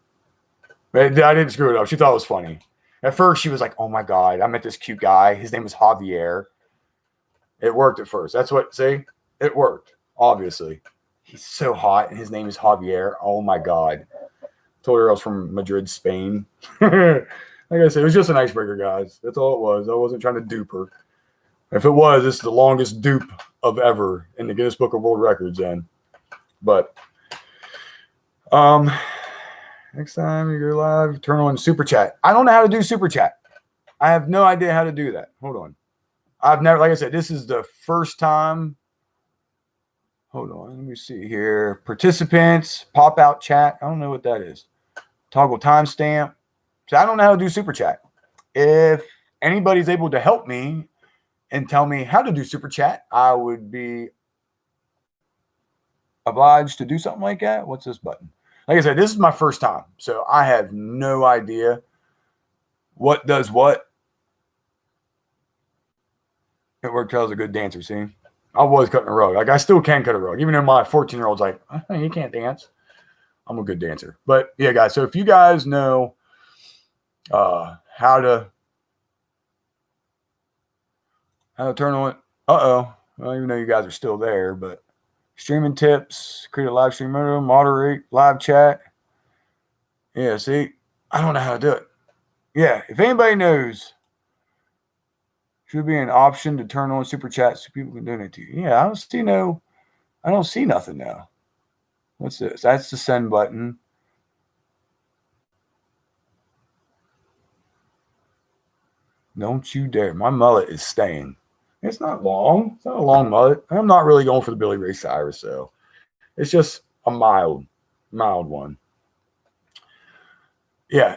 Speaker 1: But I didn't screw it up. She thought it was funny. At first, she was like, oh, my God, I met this cute guy. His name was Javier. It worked at first. That's what, see? It worked, obviously. He's so hot, and his name is Javier. Oh, my God. Told her I was from Madrid, Spain. Like I said, it was just an icebreaker, guys. That's all it was. I wasn't trying to dupe her. If it was, this is the longest dupe of ever in the Guinness Book of World Records then. But, next time you go live, turn on Super Chat. I don't know how to do Super Chat. I have no idea how to do that. Hold on. I've never, like I said, this is the first time. Hold on. Let me see here. Participants, pop out chat. I don't know what that is. Toggle timestamp. So I don't know how to do Super Chat. If anybody's able to help me and tell me how to do Super Chat, I would be obliged to do something like that. What's this button? Like I said, this is my first time, so I have no idea what does what. It worked out as a good dancer, see? I was cutting a rug. Like, I still can cut a rug, even though my 14-year-old's like, oh, you can't dance. I'm a good dancer. But, yeah, guys, so if you guys know how to turn on, I don't even know you guys are still there, but streaming tips, create a live stream window, moderate, live chat. Yeah, see, I don't know how to do it. Yeah, if anybody knows, should be an option to turn on Super Chat so people can donate to you. Yeah, I don't see nothing now. What's this? That's the send button. Don't you dare. My mullet is staying. It's not long. It's not a long mullet. I'm not really going for the Billy Ray Cyrus, so it's just a mild one. Yeah,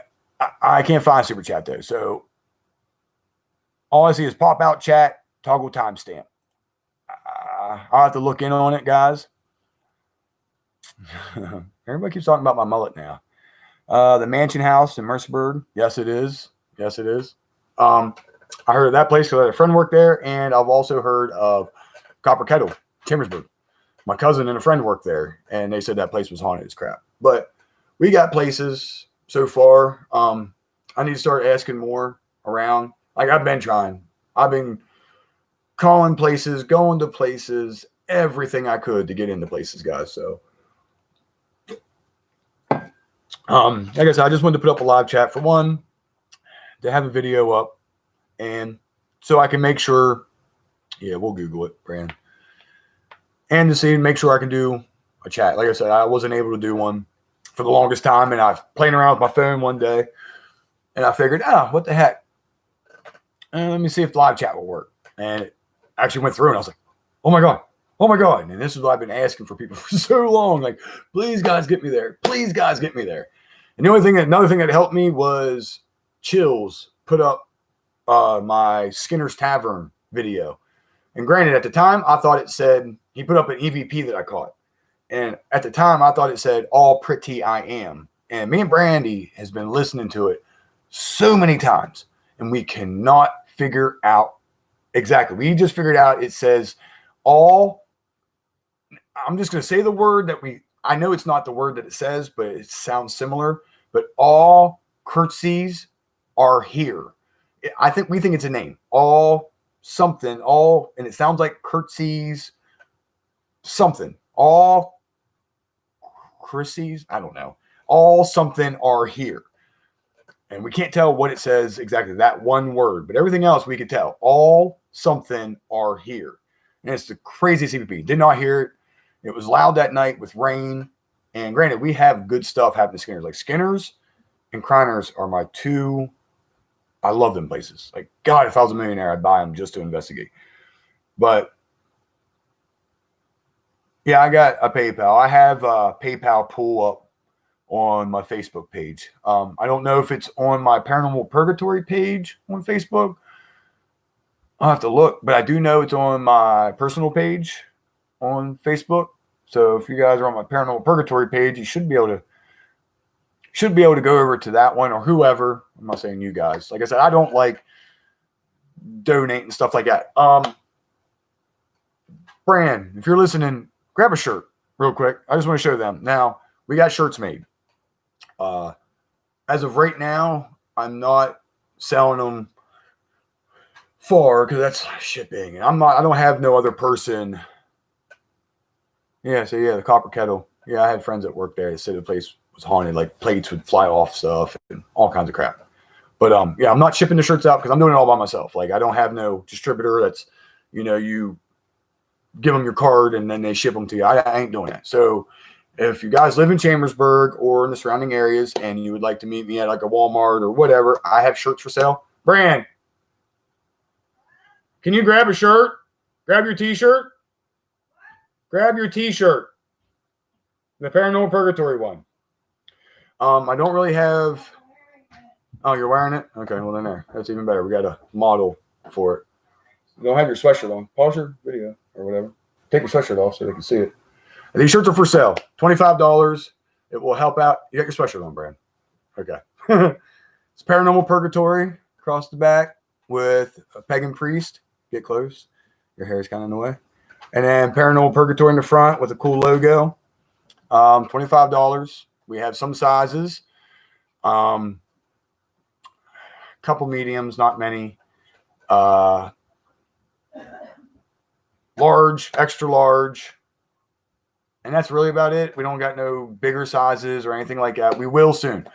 Speaker 1: I can't find Super Chat, though. So all I see is pop out chat, toggle timestamp. I'll have to look in on it, guys. Everybody keeps talking about my mullet now. The Mansion House in Mercerburg. Yes, it is. Yes, it is. I heard of that place because I had a friend work there, and I've also heard of Copper Kettle, Chambersburg. My cousin and a friend worked there, and they said that place was haunted as crap. But we got places so far. I need to start asking more around. Like, I've been trying. I've been calling places, going to places, everything I could to get into places, guys. So, like I said, I just wanted to put up a live chat for one, to have a video up, and so I can make sure, yeah, we'll Google it, Brand, and to see, make sure I can do a chat. Like I said, I wasn't able to do one for the longest time, and I was playing around with my phone one day, and I figured, what the heck? Let me see if the live chat will work. And it actually went through, and I was like, oh my God. And this is what I've been asking for people for so long. Like, please, guys, get me there. Please, guys, get me there. And another thing that helped me was Chills put up my Skinner's Tavern video. And granted, at the time, I thought it said, he put up an EVP that I caught. And at the time, I thought it said, all pretty I am. And me and Brandy has been listening to it so many times, and we cannot figure out exactly. We just figured out it says all. I'm just going to say the word that I know it's not the word that it says, but it sounds similar. But all curtsies are here. I think we think it's a name. All something, all, and it sounds like curtsies, something. All curtsies, I don't know. All something are here. And we can't tell what it says exactly, that one word, but everything else we could tell. All something are here. And it's the craziest CPP. Did not hear it. It was loud that night with rain. And granted, we have good stuff happening to Skinner's. Like Skinner's and Kreiner's are my two. I love them places. Like, God, if I was a millionaire, I'd buy them just to investigate. But yeah, I got a PayPal. I have a PayPal pull up on my Facebook page. I don't know if it's on my Paranormal Purgatory page on Facebook. I'll have to look, but I do know it's on my personal page on Facebook. So if you guys are on my Paranormal Purgatory page, you should be able to go over to that one, or whoever. I'm not saying you guys. Like I said, I don't like donating stuff like that. Brand, if you're listening, grab a shirt real quick. I just want to show them. Now, we got shirts made. As of right now, I'm not selling them far because that's shipping. And I don't have no other person. Yeah, so yeah, the Copper Kettle. Yeah, I had friends that worked there. They said the place was haunted, like plates would fly off stuff and all kinds of crap. But yeah, I'm not shipping the shirts out because I'm doing it all by myself. Like I don't have no distributor that's, you give them your card and then they ship them to you. I ain't doing that. So if you guys live in Chambersburg or in the surrounding areas and you would like to meet me at like a Walmart or whatever, I have shirts for sale. Brand, can you grab a shirt? Grab your t-shirt. Grab your t-shirt. The Paranormal Purgatory one. I don't really have. Oh, you're wearing it? Okay, well then there. That's even better. We got a model for it. You don't have your sweatshirt on. Pause your video or whatever. Take your sweatshirt off so they can see it. And these shirts are for sale. $25. It will help out. You got your sweatshirt on, Brand. Okay. It's Paranormal Purgatory across the back with a pagan priest. Get close. Your hair is kind of in the way. And then Paranormal Purgatory in the front with a cool logo. $25. We have some sizes. Couple mediums, not many. Large, extra large. And that's really about it. We don't got no bigger sizes or anything like that. We will soon.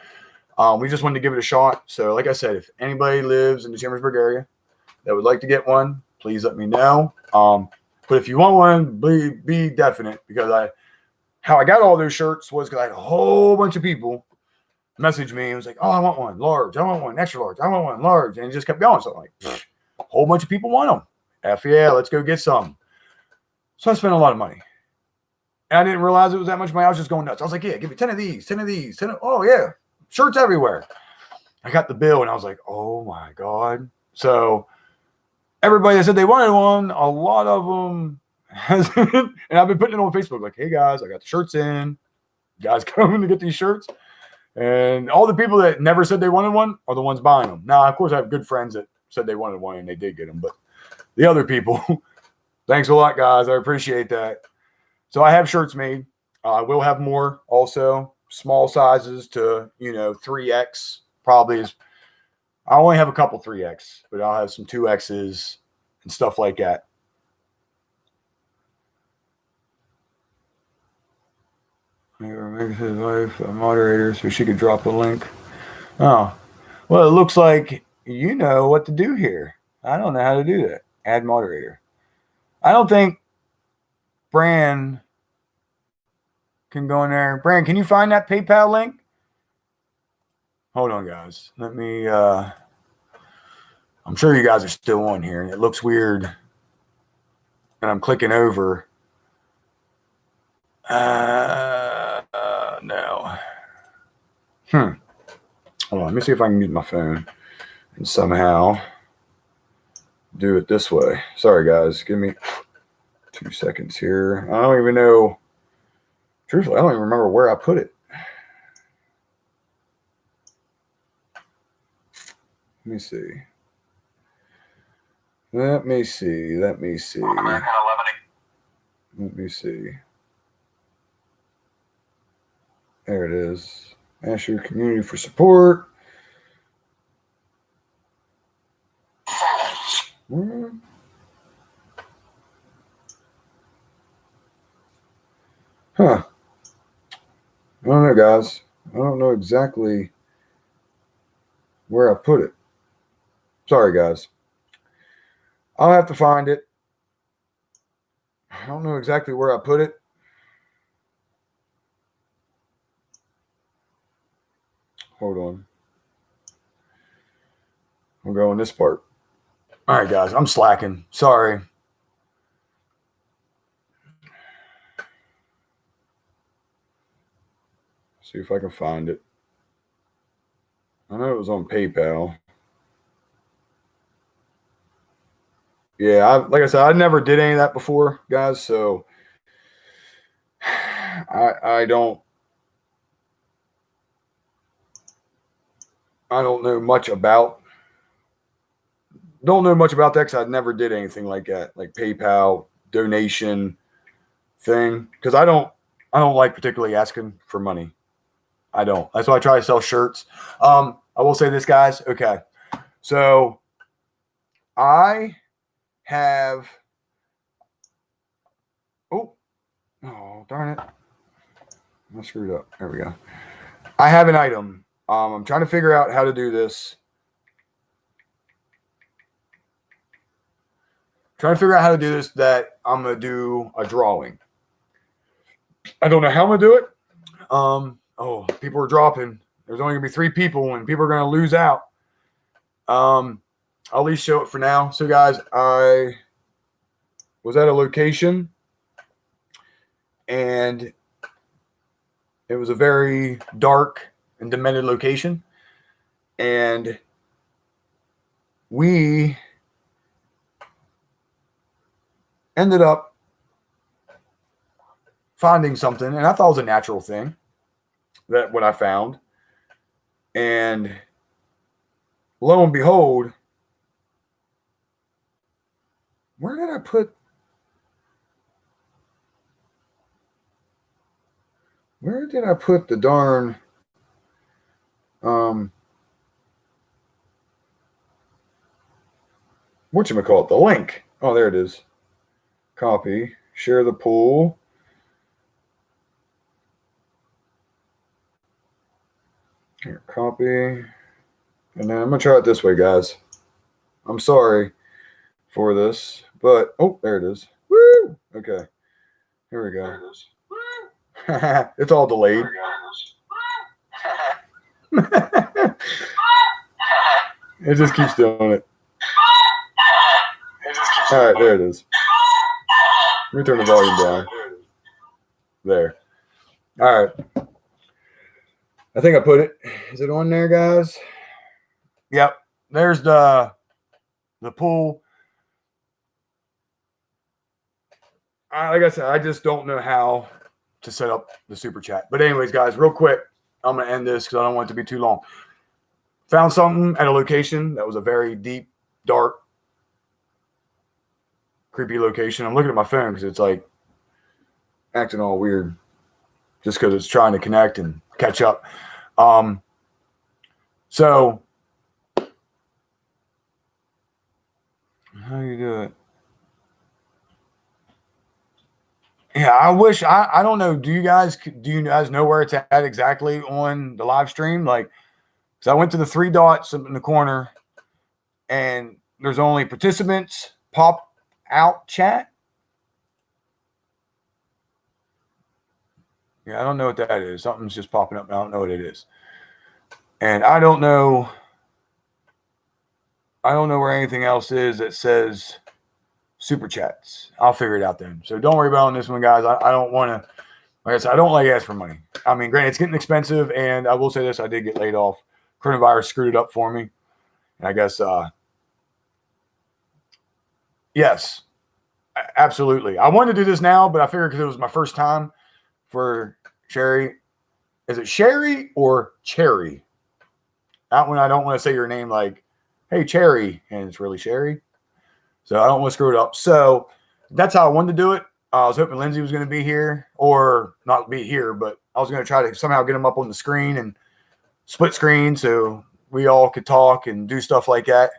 Speaker 1: We just wanted to give it a shot. So like I said, if anybody lives in the Chambersburg area that would like to get one, please let me know. But if you want one, be definite, because how I got all those shirts was because I had a whole bunch of people message me and was like, oh, I want one large. I want one extra large. I want one large. And it just kept going. So I'm like, a whole bunch of people want them. F yeah, let's go get some. So I spent a lot of money. And I didn't realize it was that much money. I was just going nuts. I was like, yeah, give me 10 of these, 10 of these, 10 of, oh yeah, shirts everywhere. I got the bill and I was like, oh my God. So everybody that said they wanted one, a lot of them has, and I've been putting it on Facebook like, hey guys, I got the shirts in. You guys coming to get these shirts? And all the people that never said they wanted one are the ones buying them. Now, of course, I have good friends that said they wanted one and they did get them. But the other people, thanks a lot, guys. I appreciate that. So I have shirts made. I will have more also. Small sizes to, 3X probably is. I only have a couple 3X, but I'll have some 2Xs and stuff like that. Make his wife a moderator so she could drop a link. Oh, well, it looks like you know what to do here. I don't know how to do that. Add moderator. I don't think Bran can go in there. Bran, can you find that PayPal link? Hold on, guys. Let me, I'm sure you guys are still on here. It looks weird. And I'm clicking over. No. Hold on. Let me see if I can use my phone and somehow do it this way. Sorry, guys. Give me 2 seconds here. I don't even know. Truthfully, I don't even remember where I put it. me see. Let me see. Let me see. Let me see. There it is. Ask your community for support. Huh. I don't know, guys. I don't know exactly where I put it. Sorry, guys. I'll have to find it. I don't know exactly where I put it. Hold on. We'll go in this part. All right, guys. I'm slacking. Sorry. See if I can find it. I know it was on PayPal. Yeah, like I said, I never did any of that before, guys. So I don't know much about that because I never did anything like that, like PayPal donation thing. Because I don't like particularly asking for money. I don't. That's why I try to sell shirts. I will say this, guys. Okay, so I have. Oh, darn it! I screwed up. There we go. I have an item. I'm trying to figure out how to do this. That I'm going to do a drawing. I don't know how I'm going to do it. People are dropping. There's only going to be 3 people and people are going to lose out. I'll at least show it for now. So, guys, I was at a location and it was a very dark and demented location. And we ended up finding something, and I thought it was a natural thing, that what I found. And lo and behold, where did I put the darn whatchamacallit, the link? Oh, there it is. Copy, share the pool. Here, copy. And then I'm going to try it this way, guys. I'm sorry for this, but there it is. Woo! Okay. Here we go. It's all delayed. It just keeps doing it. All right, there it is. Let me turn the volume down. There. All right. I think I put it. Is it on there, guys? Yep. There's the pool. Like I said, I just don't know how to set up the super chat. But anyways, guys, real quick, I'm going to end this because I don't want it to be too long. Found something at a location that was a very deep, dark, creepy location. I'm looking at my phone because it's like acting all weird just because it's trying to connect and catch up. So how do you do it? Yeah, I wish I don't know. Do you guys know where it's at exactly on the live stream? Like, because I went to the 3 dots in the corner and there's only participants, pop out chat. Yeah, I don't know what that is. Something's just popping up. I don't know what it is. And I don't know where anything else is that says super chats. I'll figure it out then. So don't worry about on this one, guys. I don't want to, like I said, I don't like ask for money. I mean, granted, it's getting expensive, and I will say this, I did get laid off. Coronavirus screwed it up for me. And I guess, yes, absolutely. I wanted to do this now, but I figured because it was my first time for Sherry. Is it Sherry or Cherry? That one, I don't want to say your name like hey, Cherry, and it's really Sherry. So I don't want to screw it up. So that's how I wanted to do it. I was hoping Lindsay was going to be here, or not be here, but I was going to try to somehow get him up on the screen and split screen so we all could talk and do stuff like that.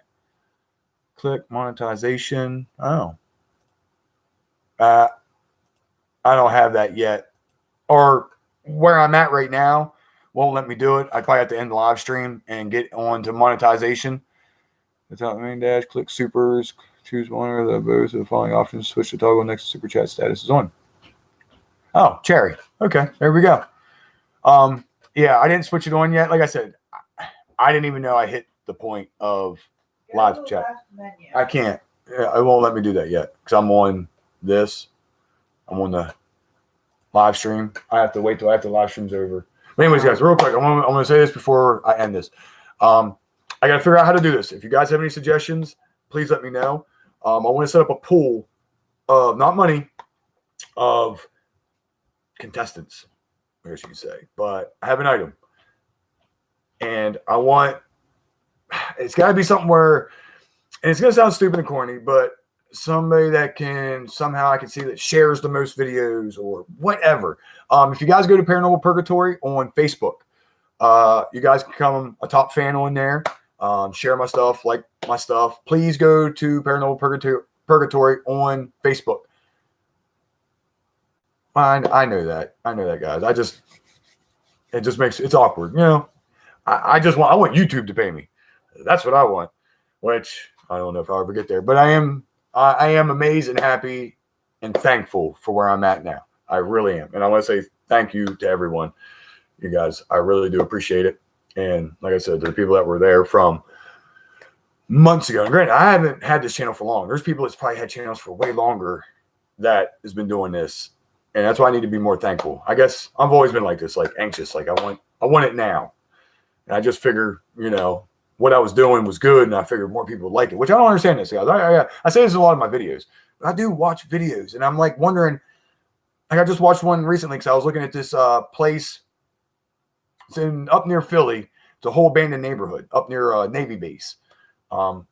Speaker 1: Click monetization. Oh. I don't have that yet. Or where I'm at right now won't let me do it. I probably have to end the live stream and get on to monetization. Without the main dash, click supers, choose one of the both of the following options, switch the toggle next to super chat status is on. Oh, Cherry. Okay, there we go. Yeah, I didn't switch it on yet. Like I said, I didn't even know I hit the point of live chat. I can't. It won't let me do that yet because I'm on this. I'm on the live stream. I have to wait till after the live stream's over. But anyways, guys, real quick, I'm going to say this before I end this. I got to figure out how to do this. If you guys have any suggestions, please let me know. I want to set up a pool of, not money, of contestants, I guess you could say. But I have an item. And I want, it's got to be something where, and it's going to sound stupid and corny, but somebody that can somehow, I can see that shares the most videos or whatever. If you guys go to Paranormal Purgatory on Facebook, you guys can become a top fan on there. Share my stuff, like my stuff. Please go to Paranormal Purgatory on Facebook. I know that. I know that, guys. It just makes, it's awkward. You know, I want YouTube to pay me. That's what I want, which I don't know if I'll ever get there, but I am amazed and happy and thankful for where I'm at now. I really am. And I want to say thank you to everyone. You guys, I really do appreciate it. And like I said, there are people that were there from months ago. And granted, I haven't had this channel for long. There's people that's probably had channels for way longer that has been doing this. And that's why I need to be more thankful. I guess I've always been like this, like anxious, like I want it now. And I just figure, you know, what I was doing was good. And I figured more people would like it, which I don't understand this, guys. I say this in a lot of my videos, but I do watch videos. And I'm like wondering, like I just watched one recently because I was looking at this place. It's up near Philly. It's a whole abandoned neighborhood up near Navy base, up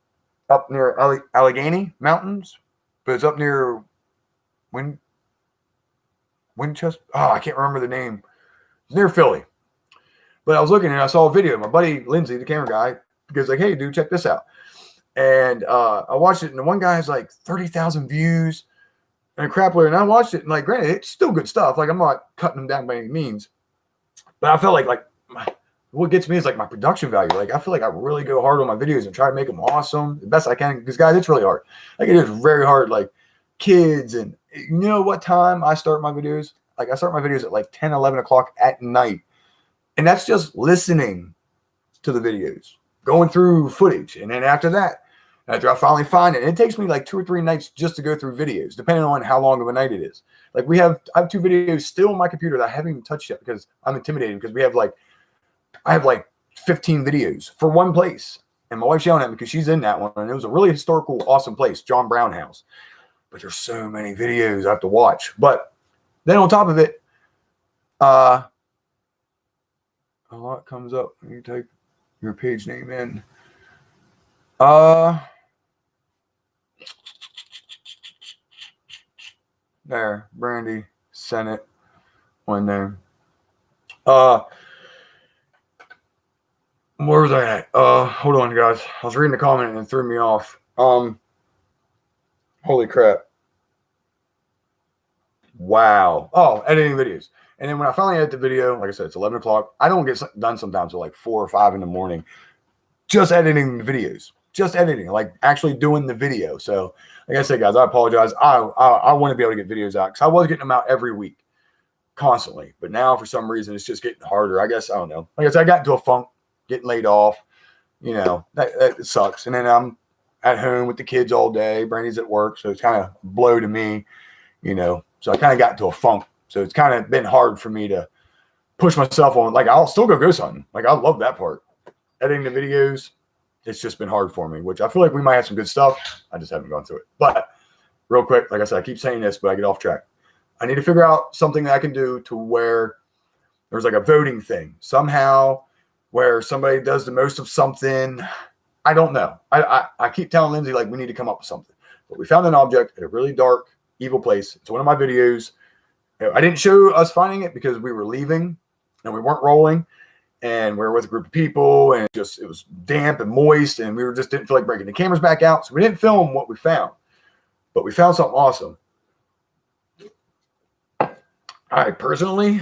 Speaker 1: near Allegheny Mountains, but it's up near Winchester. Oh, I can't remember the name. It's near Philly. But I was looking and I saw a video. My buddy Lindsay, the camera guy, goes like, "Hey, dude, check this out." And I watched it, and the one guy has like 30,000 views and crap load. And I watched it, and like, granted, it's still good stuff. Like, I'm not cutting them down by any means. But I felt like what gets me is like my production value. Like I feel like I really go hard on my videos and try to make them awesome the best I can. Because guys, it's really hard. Like it is very hard. Like kids, and you know what time I start my videos? Like I start my videos at like 10, 11 o'clock at night. And that's just listening to the videos, going through footage. And then after that, after I finally find it, it takes me like 2 or 3 nights just to go through videos, depending on how long of a night it is. Like I have 2 videos still on my computer that I haven't even touched yet because I'm intimidated because I have like 15 videos for one place. And my wife's yelling at me because she's in that one. And it was a really historical, awesome place, John Brown House. But there's so many videos I have to watch. But then on top of it, a lot comes up. You type your page name in. There, Brandy sent it. One name. Where was I at? Hold on, guys. I was reading the comment and it threw me off. Holy crap. Wow. Oh, editing videos. And then when I finally edit the video, like I said, it's 11 o'clock. I don't get done sometimes till like 4 or 5 in the morning. Just editing the videos. Just editing, like actually doing the video. So, like I said, guys, I apologize. I want to be able to get videos out because I was getting them out every week, constantly. But now, for some reason, it's just getting harder. I guess, I don't know. Like I said, I got into a funk, getting laid off. You know, that sucks. And then I'm at home with the kids all day. Brandy's at work. So it's kind of a blow to me, you know. So I kind of got into a funk. So it's kind of been hard for me to push myself on. Like, I'll still go ghost hunting. Like, I love that part. Editing the videos, it's just been hard for me, which I feel like we might have some good stuff. I just haven't gone through it. But real quick, like I said, I keep saying this, but I get off track. I need to figure out something that I can do to where there's like a voting thing somehow where somebody does the most of something. I don't know. I keep telling Lindsay, like, we need to come up with something. But we found an object at a really dark, evil place. It's one of my videos. I didn't show us finding it because we were leaving and we weren't rolling. And we were with a group of people, and it was damp and moist, and we just didn't feel like breaking the cameras back out. So we didn't film what we found. But we found something awesome. I personally,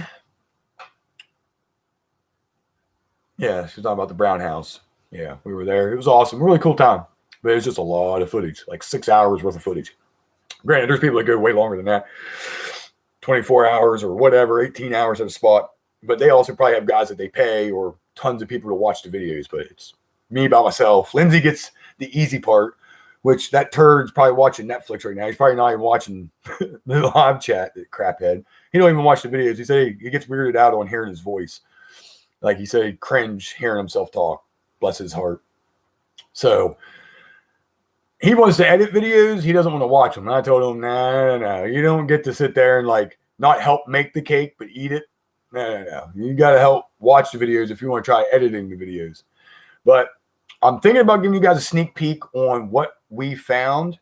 Speaker 1: yeah, she's talking about the Brown House. Yeah, we were there. It was awesome. Really cool time. But it was just a lot of footage, like 6 hours worth of footage. Granted, there's people that go way longer than that, 24 hours or whatever, 18 hours at a spot. But they also probably have guys that they pay or tons of people to watch the videos. But it's me by myself. Lindsay gets the easy part, which that turd's probably watching Netflix right now. He's probably not even watching the live chat, that craphead. He don't even watch the videos. He said he gets weirded out on hearing his voice. Like he said, he'd cringe hearing himself talk. Bless his heart. So he wants to edit videos. He doesn't want to watch them. And I told him, no. You don't get to sit there and like not help make the cake, but eat it. No. You got to help watch the videos if you want to try editing the videos. But I'm thinking about giving you guys a sneak peek on what we found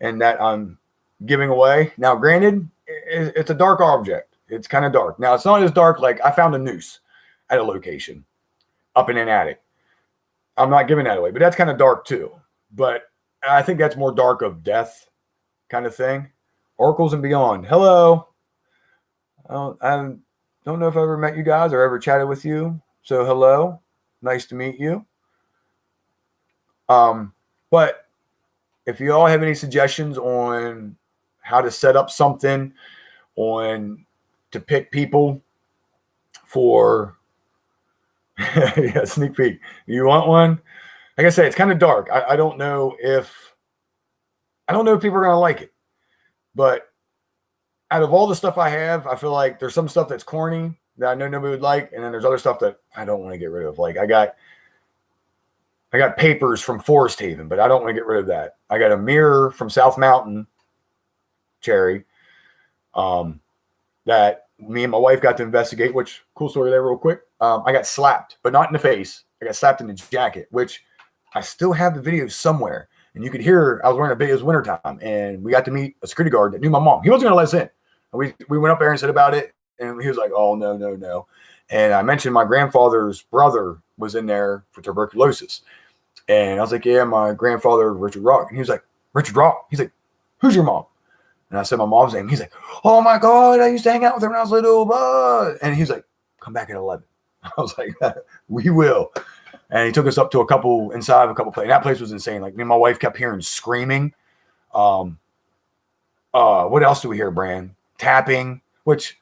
Speaker 1: and that I'm giving away. Now, granted, it's a dark object. It's kind of dark. Now, it's not as dark like I found a noose at a location up in an attic. I'm not giving that away, but that's kind of dark too. But I think that's more dark of death kind of thing. Oracles and Beyond. Hello. I don't know if I ever met you guys or ever chatted with you. So hello. Nice to meet you. But if you all have any suggestions on how to set up something, on to pick people for yeah, sneak peek. You want one? Like I said, it's kind of dark. I don't know if people are gonna like it. But out of all the stuff I have, I feel like there's some stuff that's corny that I know nobody would like, and then there's other stuff that I don't want to get rid of. Like I got papers from Forest Haven, but I don't want to get rid of that. I got a mirror from South Mountain, Cherry, that me and my wife got to investigate, which cool story there real quick. I got slapped, but not in the face. I got slapped in the jacket, which I still have the video somewhere. And you could hear I was wearing a bit. It was wintertime, and we got to meet a security guard that knew my mom. He wasn't going to let us in. And we went up there and said about it, and he was like, oh, no. And I mentioned my grandfather's brother was in there for tuberculosis. And I was like, yeah, my grandfather, Richard Rock. And he was like, Richard Rock? He's like, who's your mom? And I said my mom's name. He's like, oh, my God, I used to hang out with her when I was little. And he was like, come back at 11. I was like, we will. And he took us up to a couple places. And that place was insane. Like me and my wife kept hearing screaming. What else do we hear, Brand? Tapping, which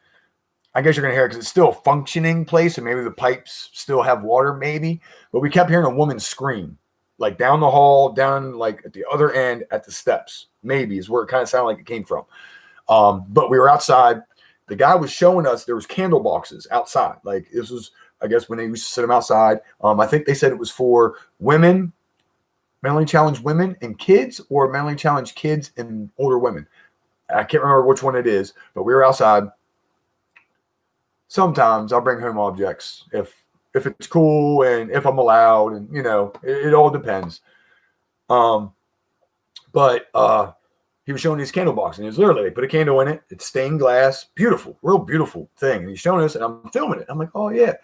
Speaker 1: I guess you're going to hear because it's still a functioning place. And maybe the pipes still have water, maybe. But we kept hearing a woman scream. Like down the hall, down like at the other end at the steps, maybe is where it kind of sounded like it came from. But we were outside. The guy was showing us there was candle boxes outside. Like this was, I guess, when they used to set them outside. I think they said it was for women, mentally challenged women and kids, or mentally challenged kids and older women. I can't remember which one it is, but we were outside. Sometimes I'll bring home objects if it's cool and if I'm allowed, and it all depends. But he was showing these candle boxes, and it's literally they put a candle in it. It's stained glass, beautiful, real beautiful thing. And he's showing us, and I'm filming it. I'm like, oh yeah,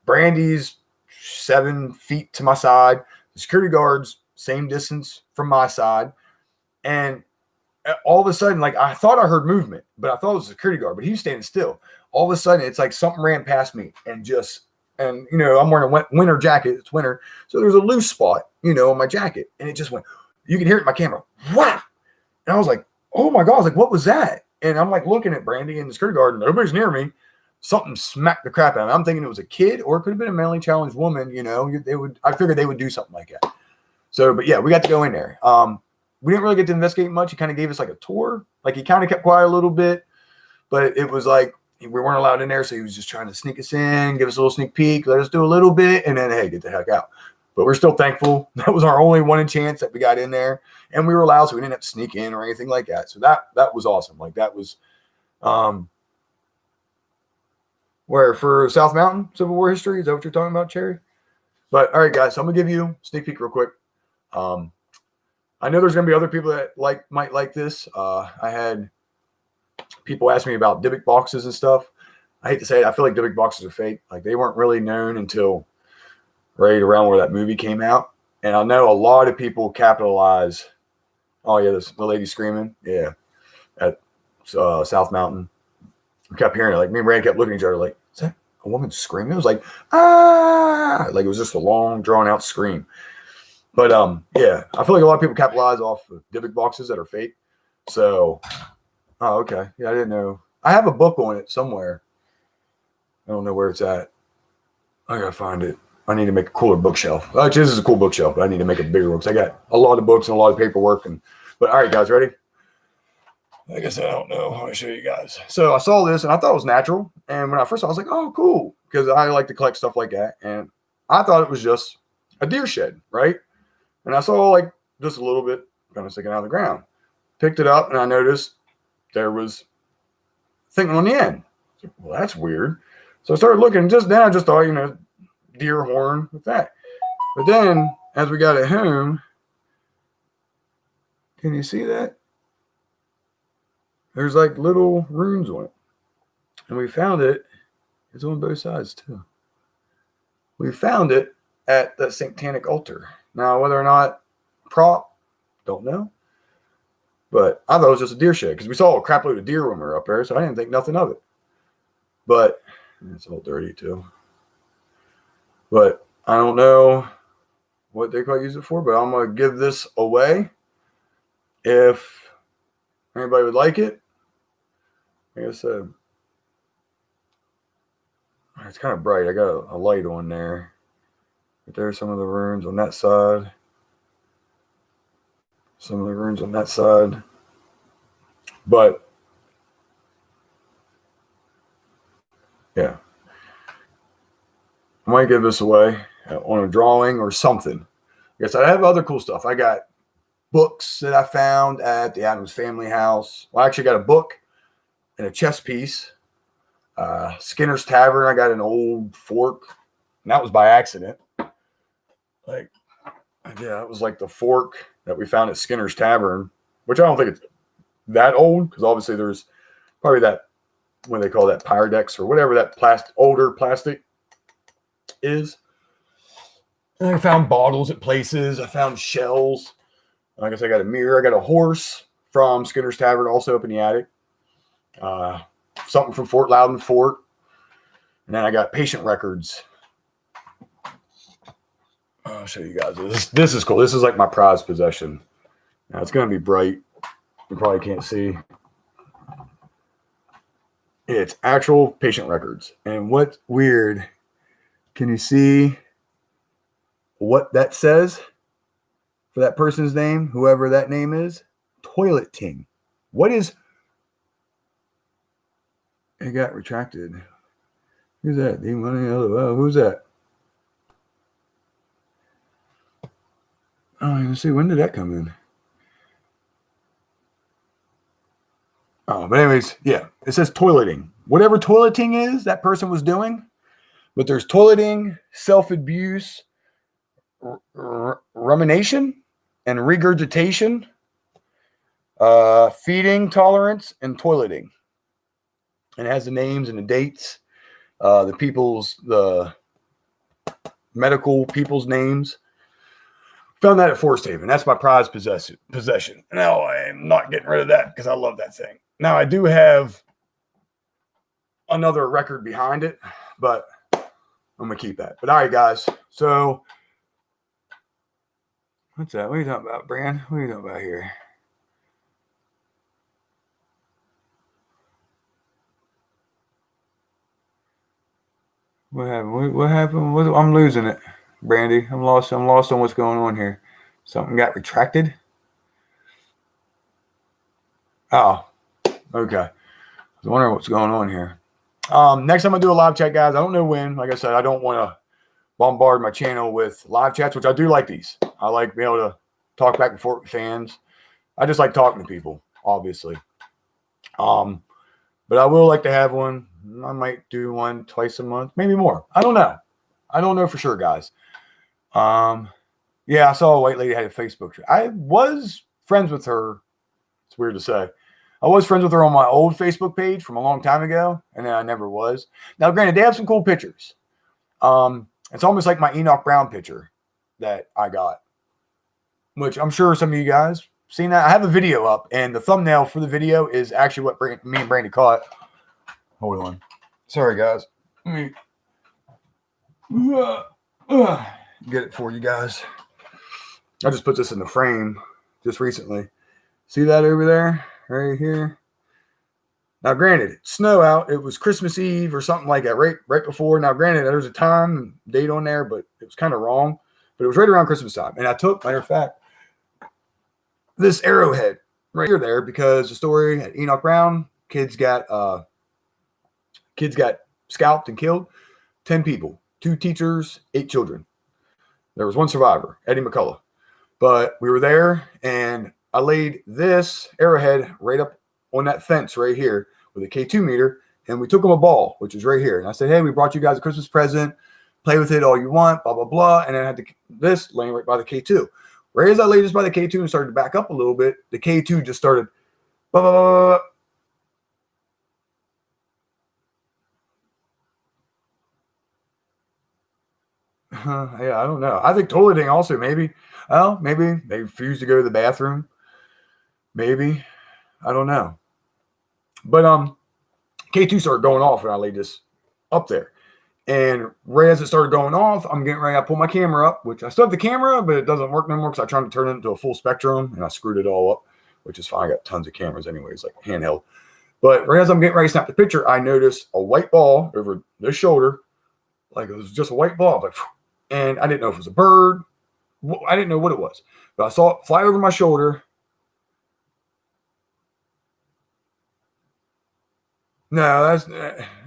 Speaker 1: Brandy's 7 feet to my side. The security guard's same distance from my side, and all of a sudden, like I thought I heard movement, but I thought it was a security guard, but he was standing still. All of a sudden, it's like something ran past me, and I'm wearing a winter jacket. It's winter. So there's a loose spot, on my jacket. And it just went, you can hear it in my camera. Whap! And I was like, oh my God. I was like, what was that? And I'm like looking at Brandy and the security guard, and nobody's near me. Something smacked the crap out of me. I'm thinking it was a kid, or it could have been a mentally challenged woman. I figured they would do something like that. So, but yeah, we got to go in there. We didn't really get to investigate much. He kind of gave us like a tour. Like he kind of kept quiet a little bit, but it was like, we weren't allowed in there, so he was just trying to sneak us in, give us a little sneak peek, let us do a little bit, and then, hey, get the heck out. But we're still thankful. That was our only one chance that we got in there, and we were allowed, so we didn't have to sneak in or anything like that. So that was awesome. Like that was where for South Mountain Civil War history. Is that what you're talking about, Cherry? But all right, guys, so I'm gonna give you a sneak peek real quick. I know there's going to be other people that might like this. I had people ask me about Dybbuk boxes and stuff. I hate to say it, I feel like Dybbuk boxes are fake. Like, they weren't really known until right around where that movie came out. And I know a lot of people capitalize. Oh yeah, the lady screaming. Yeah, at South Mountain. We kept hearing it. Like, me and Rand kept looking at each other like, is that a woman screaming? It was like, ah, like it was just a long, drawn out scream. But yeah, I feel like a lot of people capitalize off of Dybbuk boxes that are fake. So, oh, okay. Yeah, I didn't know. I have a book on it somewhere. I don't know where it's at. I gotta find it. I need to make a cooler bookshelf. Actually, this is a cool bookshelf, but I need to make a bigger one because I got a lot of books and a lot of paperwork. But all right, guys, ready? Like I said, I don't know. I want to show you guys. So I saw this and I thought it was natural. And when I first saw it, I was like, oh, cool. Because I like to collect stuff like that. And I thought it was just a deer shed, right? And I saw like just a little bit kind of sticking out of the ground. Picked it up and I noticed there was a thing on the end. Well, that's weird. So I started looking. Just then I just thought, deer horn with that. But then as we got it home, can you see that? There's like little runes on it. And we found it. It's on both sides too. We found it at the satanic altar. Now, whether or not prop, don't know. But I thought it was just a deer shed because we saw a crap load of deer when we were up there, so I didn't think nothing of it. But it's all dirty too. But I don't know what they quite use it for, but I'm going to give this away if anybody would like it. Like I said, it's kind of bright. I got a light on there. But there's some of the runes on that side. Some of the runes on that side. But, yeah. I might give this away on a drawing or something. Yes, I have other cool stuff. I got books that I found at the Adams family house. Well, I actually got a book and a chess piece. Skinner's Tavern. I got an old fork, and that was by accident. Like, yeah, it was like the fork that we found at Skinner's Tavern, which I don't think it's that old because obviously there's probably that, what they call that, Pyrex or whatever that older plastic is. And I found bottles at places. I found shells. I guess I got a mirror. I got a horse from Skinner's Tavern also up in the attic. Something from Fort Loudon Fort. And then I got patient records. I'll show you guys. This is cool. This is like my prized possession. Now it's going to be bright. You probably can't see. It's actual patient records. And what's weird, can you see what that says for that person's name, whoever that name is? Toilet Ting. What is... It got retracted. Who's that? Who's that? Oh, you see, when did that come in? Oh, but anyways, yeah, it says toileting. Whatever toileting is, that person was doing. But there's toileting, self-abuse, rumination, and regurgitation, feeding tolerance, and toileting. And it has the names and the dates, the medical people's names. Found that at Forest Haven. That's my prized possession. Now I am not getting rid of that because I love that thing. Now I do have another record behind it, but I'm gonna keep that. But all right, guys. So what's that? What are you talking about, Brand? What are you talking about here? What happened? What happened? I'm losing it, Brandy. I'm lost on what's going on here. Something got retracted. Oh, okay. I was wondering what's going on here. Next time I do a live chat, guys. I don't know when. Like I said, I don't want to bombard my channel with live chats, which I do like these. I like being able to talk back and forth with fans. I just like talking to people, obviously. But I will like to have one. I might do one twice a month, maybe more. I don't know. I don't know for sure, guys. Yeah, I saw a white lady had a Facebook. I was friends with her. It's weird to say. I was friends with her on my old Facebook page from a long time ago, and then I never was. Now, granted, they have some cool pictures. It's almost like my Enoch Brown picture that I got, which I'm sure some of you guys seen that. I have a video up, and the thumbnail for the video is actually what me and Brandy caught. Hold on. Sorry, guys. Let me get it for you guys. I just put this in the frame just recently. See that over there? Right here. Now, granted, it's snow out. It was Christmas Eve or something like that, right before. Now, granted, there's a time date on there, but it was kind of wrong. But it was right around Christmas time. And I took, matter of fact, this arrowhead right here there because the story at Enoch Brown, kids got scalped and killed. 10 people, 2 teachers, 8 children. There was 1 survivor, Eddie McCullough. But we were there, and I laid this arrowhead right up on that fence right here with a K2 meter, and we took them a ball, which is right here. And I said, hey, we brought you guys a Christmas present. Play with it all you want, blah, blah, blah. And then I had this laying right by the K2. Right as I laid this by the K2 and started to back up a little bit, the K2 just started blah, blah, blah, blah. Yeah, I don't know. I think Toilet Ding also maybe. Well, maybe they refused to go to the bathroom. Maybe. I don't know. But K2 started going off when I laid this up there. And right as it started going off, I'm getting ready. I pull my camera up, which I still have the camera, but it doesn't work no more because I tried to turn it into a full spectrum and I screwed it all up, which is fine. I got tons of cameras anyways, like handheld. But right as I'm getting ready to snap the picture, I noticed a white ball over this shoulder. Like it was just a white ball. Like, and I didn't know if it was a bird. I didn't know what it was. But I saw it fly over my shoulder. No,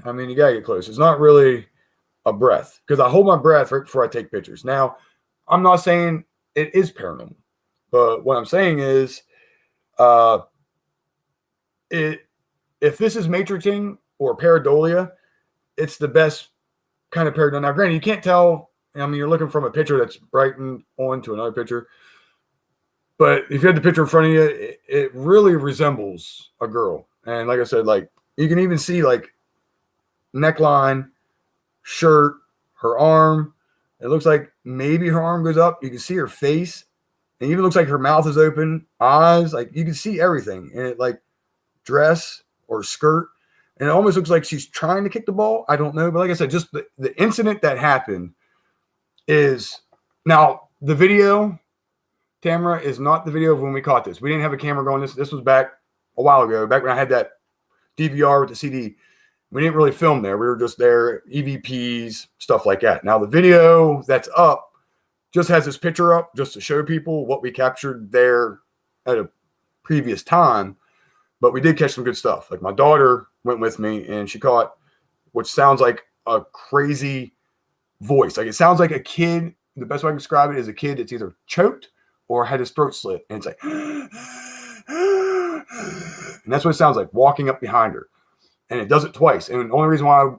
Speaker 1: I mean, you got to get close. It's not really a breath because I hold my breath right before I take pictures. Now, I'm not saying it is paranormal, but what I'm saying is if this is matrixing or pareidolia, it's the best kind of pareidolia. Now, granted, you can't tell. I mean, you're looking from a picture that's brightened on to another picture. But if you had the picture in front of you, it really resembles a girl. And like I said, like you can even see like neckline, shirt, her arm. It looks like maybe her arm goes up. You can see her face. And it even looks like her mouth is open, eyes. Like you can see everything. And it like dress or skirt. And it almost looks like she's trying to kick the ball. I don't know. But like I said, just the incident that happened is now the video, Tamara, is not the video of when we caught this. We didn't have a camera going. This was back a while ago, back when I had that DVR with the CD. We didn't really film there. We were just there, EVPs, stuff like that. Now the video that's up just has this picture up just to show people what we captured there at a previous time. But we did catch some good stuff. Like my daughter went with me and she caught what sounds like a crazy voice. Like it sounds like a kid. The best way I can describe it is a kid that's either choked or had his throat slit. And it's like, and that's what it sounds like walking up behind her. And it does it twice. And the only reason why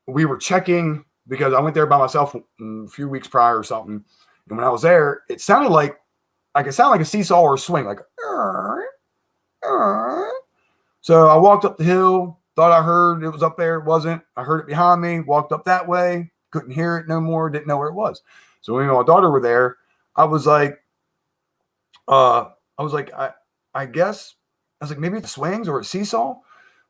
Speaker 1: we were checking, because I went there by myself a few weeks prior or something. And when I was there, it sounded like a seesaw or a swing, like. So I walked up the hill, thought I heard it was up there. It wasn't. I heard it behind me, walked up that way, couldn't hear it no more, didn't know where it was. So when my daughter were there, I was like, I guess, I was like, maybe it's swings or a seesaw.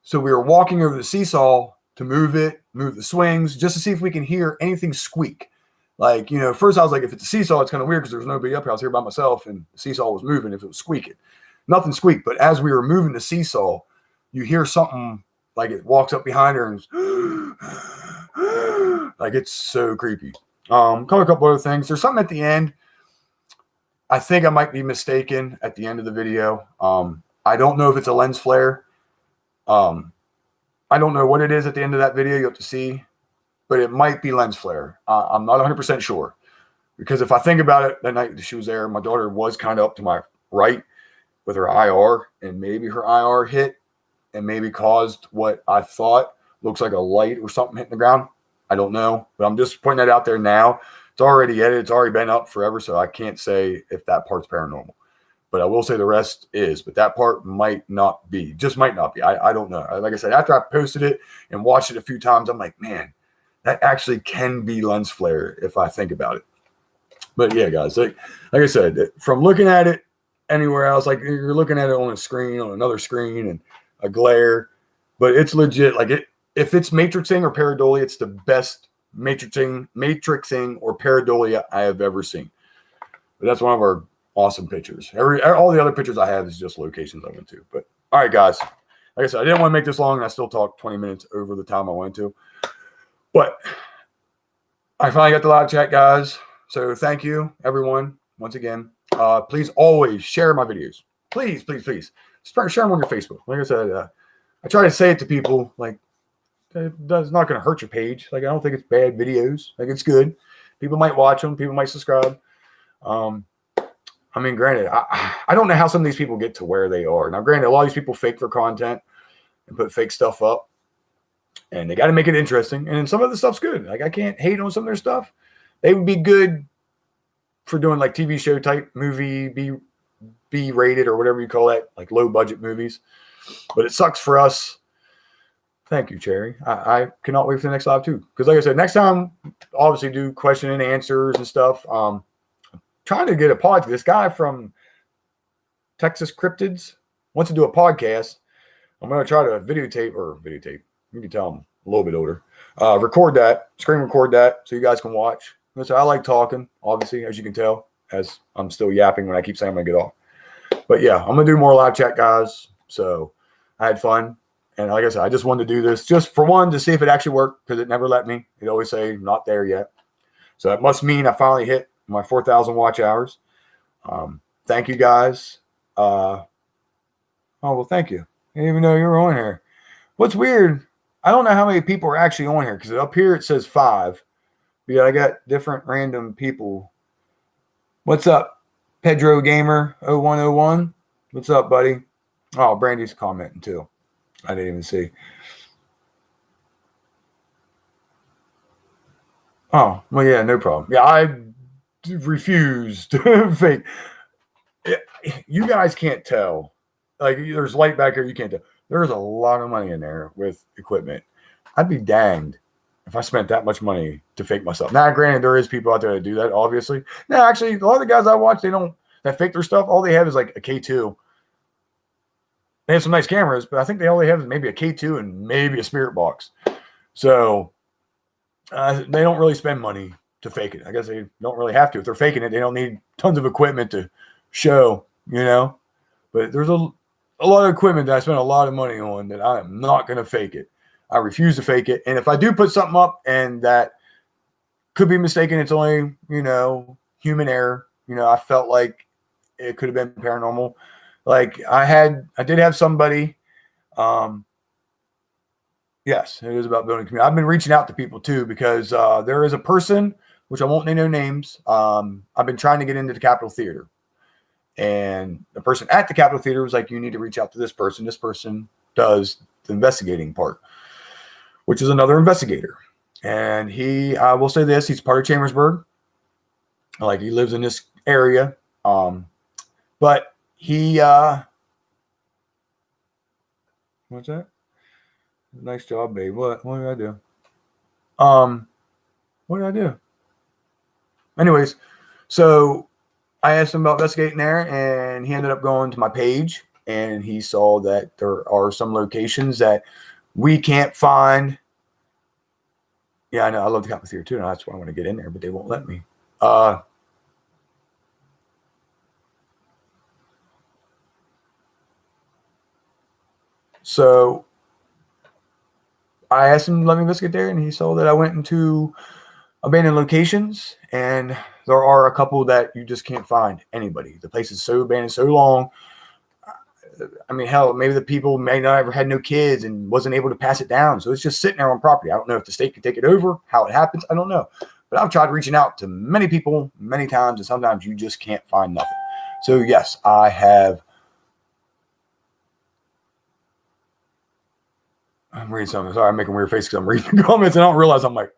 Speaker 1: So we were walking over the seesaw to move the swings, just to see if we can hear anything squeak. Like, first I was like, if it's a seesaw, it's kind of weird because there's nobody up here. I was here by myself and the seesaw was moving if it was squeaking. Nothing squeaked. But as we were moving the seesaw, you hear something like it walks up behind her and like it's so creepy. Caught a couple other things. There's something at the end. I think I might be mistaken at the end of the video. I don't know if it's a lens flare. I don't know what it is at the end of that video. You have to see, but it might be lens flare. I'm not 100% sure because if I think about it, that night she was there, my daughter was kind of up to my right with her IR, and maybe her IR hit and maybe caused what I thought looks like a light or something hitting the ground. I don't know, but I'm just pointing that out there now. It's already edited. It's already been up forever, so I can't say if that part's paranormal. But I will say the rest is. But that part might not be. Just might not be. I don't know. Like I said, after I posted it and watched it a few times, I'm like, man, that actually can be lens flare if I think about it. But yeah, guys, like I said, from looking at it anywhere else, like you're looking at it on a screen, on another screen, and a glare, but it's legit. Like if it's matrixing or pareidolia, it's the best matrixing or pareidolia I have ever seen. But that's one of our awesome pictures. All the other pictures I have is just locations I went to. But all right, guys, like I said, I didn't want to make this long, and I still talked 20 minutes over the time I wanted to. But I finally got the live chat, guys. So thank you, everyone, once again. Please always share my videos. Please, please, please. Share them on your Facebook. Like I said, I try to say it to people, like, it's not going to hurt your page. Like, I don't think it's bad videos. Like, it's good. People might watch them. People might subscribe. I mean, granted, I don't know how some of these people get to where they are. Now, granted, a lot of these people fake their content and put fake stuff up. And they got to make it interesting. And some of the stuff's good. Like, I can't hate on some of their stuff. They would be good for doing, like, TV show type movie, B rated or whatever you call that, like low budget movies. But it sucks for us. Thank you, Cherry. I cannot wait for the next live too. Because like I said, next time, obviously do question and answers and stuff. Trying to get a pod. This guy from Texas Cryptids wants to do a podcast. I'm going to try to videotape. You can tell I'm a little bit older. Screen record that so you guys can watch. So I like talking, obviously, as you can tell, as I'm still yapping when I keep saying I'm going to get off. But yeah, I'm going to do more live chat, guys. So I had fun. And like I said, I just wanted to do this just for one, to see if it actually worked, because it never let me. It always say not there yet. So that must mean I finally hit my 4,000 watch hours. Thank you, guys. Oh, well, thank you. I didn't even know you were on here. What's weird, I don't know how many people are actually on here, because up here it says 5. But yeah, I got different random people. What's up, Pedro Gamer 0101? What's up, buddy? Oh, Brandy's commenting too. I didn't even see. Oh, well, yeah, no problem. Yeah, I refuse to fake. You guys can't tell. Like, there's light back here. You can't tell. There's a lot of money in there with equipment. I'd be danged if I spent that much money to fake myself. Now, granted, there is people out there that do that, obviously. Now, actually, a lot of the guys I watch, that fake their stuff. All they have is like a K2. They have some nice cameras, but I think they only have maybe a K2 and maybe a spirit box. So they don't really spend money to fake it. I guess they don't really have to. If they're faking it, they don't need tons of equipment to show, But there's a lot of equipment that I spend a lot of money on that I am not going to fake it. I refuse to fake it. And if I do put something up and that could be mistaken, it's only, human error. I felt like it could have been paranormal. Like I did have somebody, yes, it is about building community. I've been reaching out to people too, because there is a person, which I won't name no names. I've been trying to get into the Capitol Theater, and the person at the Capitol Theater was like, you need to reach out to this person. This person does the investigating part, which is another investigator. And I will say this, he's part of Chambersburg. Like, he lives in this area. But he, what's that? Nice job, babe. What did I do? What did I do? Anyways, so I asked him about investigating there, and he ended up going to my page, and he saw that there are some locations that we can't find. Yeah, I know. I love the Capitol Theater too, and that's why I want to get in there, but they won't let me. So I asked him to let me investigate there, and he saw that I went into abandoned locations, and there are a couple that you just can't find anybody. The place is so abandoned so long. I mean, hell, maybe the people may not ever had no kids and wasn't able to pass it down. So it's just sitting there on property. I don't know if the state can take it over, how it happens. I don't know. But I've tried reaching out to many people many times, and sometimes you just can't find nothing. So yes, I have. I'm reading something. Sorry, I'm making weird faces because I'm reading the comments and I don't realize I'm like,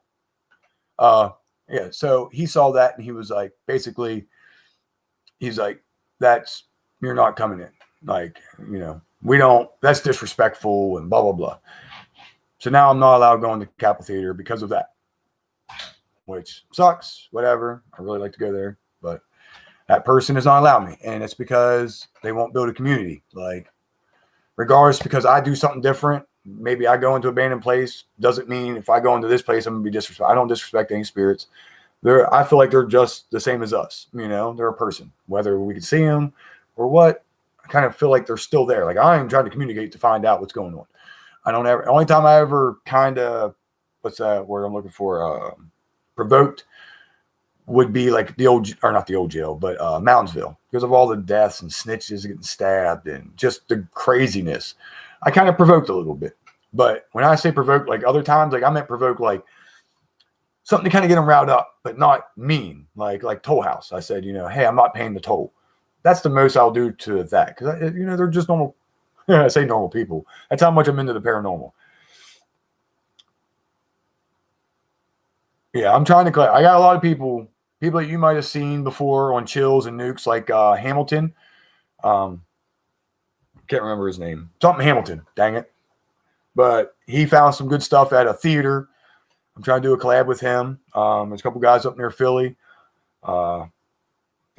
Speaker 1: Yeah. So he saw that and he was like, basically, he's like, that's, you're not coming in. Like, we don't, that's disrespectful and blah, blah, blah. So now I'm not allowed going to Capitol Theater because of that, which sucks. Whatever. I really like to go there, but that person is not allowed me. And it's because they won't build a community. Like, regardless, because I do something different. Maybe I go into an abandoned place. Doesn't mean if I go into this place, I'm going to be disrespectful. I don't disrespect any spirits. I feel like they're just the same as us. They're a person, whether we can see them or what. I kind of feel like they're still there. Like, I am trying to communicate to find out what's going on. I don't ever, only time I ever kind of, what's that word I'm looking for? Provoked would be like the old, or not the old jail, but Moundsville, because of all the deaths and snitches getting stabbed and just the craziness. I kind of provoked a little bit. But when I say provoked, like other times, like I meant provoke, like something to kind of get them riled up, but not mean, like Toll House. I said, hey, I'm not paying the toll. That's the most I'll do to that, because they're just normal. I say normal people. That's how much I'm into the paranormal. Yeah, I'm trying to collect. I got a lot of people that you might have seen before on Chills and Nukes, like Hamilton. Can't remember his name. Something Hamilton. Dang it. But he found some good stuff at a theater. I'm trying to do a collab with him. There's a couple guys up near Philly. Yeah,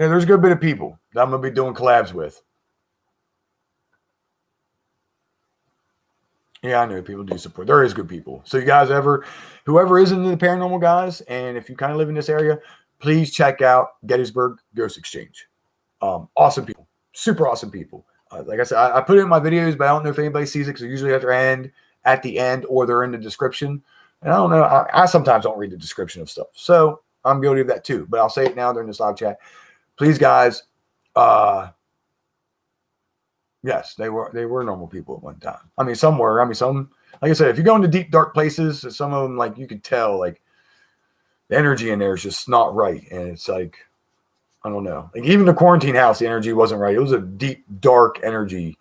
Speaker 1: there's a good bit of people that I'm going to be doing collabs with. Yeah, I know people do support. There is good people. So you guys whoever is into the paranormal, guys, and if you kind of live in this area, please check out Gettysburg Ghost Exchange. Awesome people. Super awesome people. Like I said, I put it in my videos, but I don't know if anybody sees it because usually at the end, or they're in the description. And I don't know. I sometimes don't read the description of stuff. So I'm guilty of that too. But I'll say it now during this live chat. Please, guys, yes, they were normal people at one time. I mean, some were. I mean, some, like I said, if you go into deep, dark places, some of them, like, you could tell, like, the energy in there is just not right. And it's like, I don't know. Like, even the quarantine house, the energy wasn't right. It was a deep, dark energy,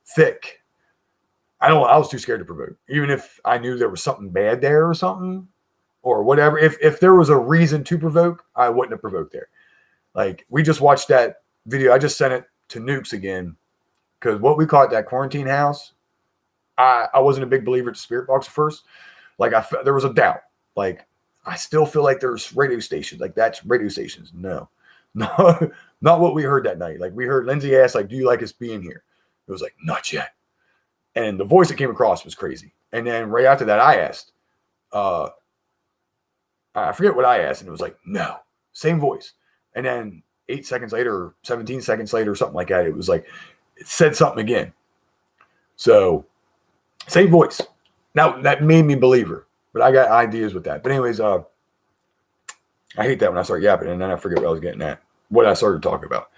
Speaker 1: thick. I was too scared to provoke. Even if I knew there was something bad there or something or whatever. If there was a reason to provoke, I wouldn't have provoked there. Like, we just watched that video. I just sent it to Nukes again. Because what we caught that quarantine house, I wasn't a big believer at the spirit box at first. Like, there was a doubt. Like, I still feel like there's radio stations. Like, that's radio stations. No, not what we heard that night. Like, we heard Lindsay ask, like, do you like us being here? It was like, not yet. And the voice that came across was crazy. And then right after that, I asked, I forget what I asked. And it was like, no, same voice. And then 8 seconds later, or 17 seconds later, or something like that, it was like, it said something again. So, same voice. Now, that made me believe her. But I got ideas with that. But anyways, I hate that when I start yapping and then I forget what I was getting at. What I started talking about.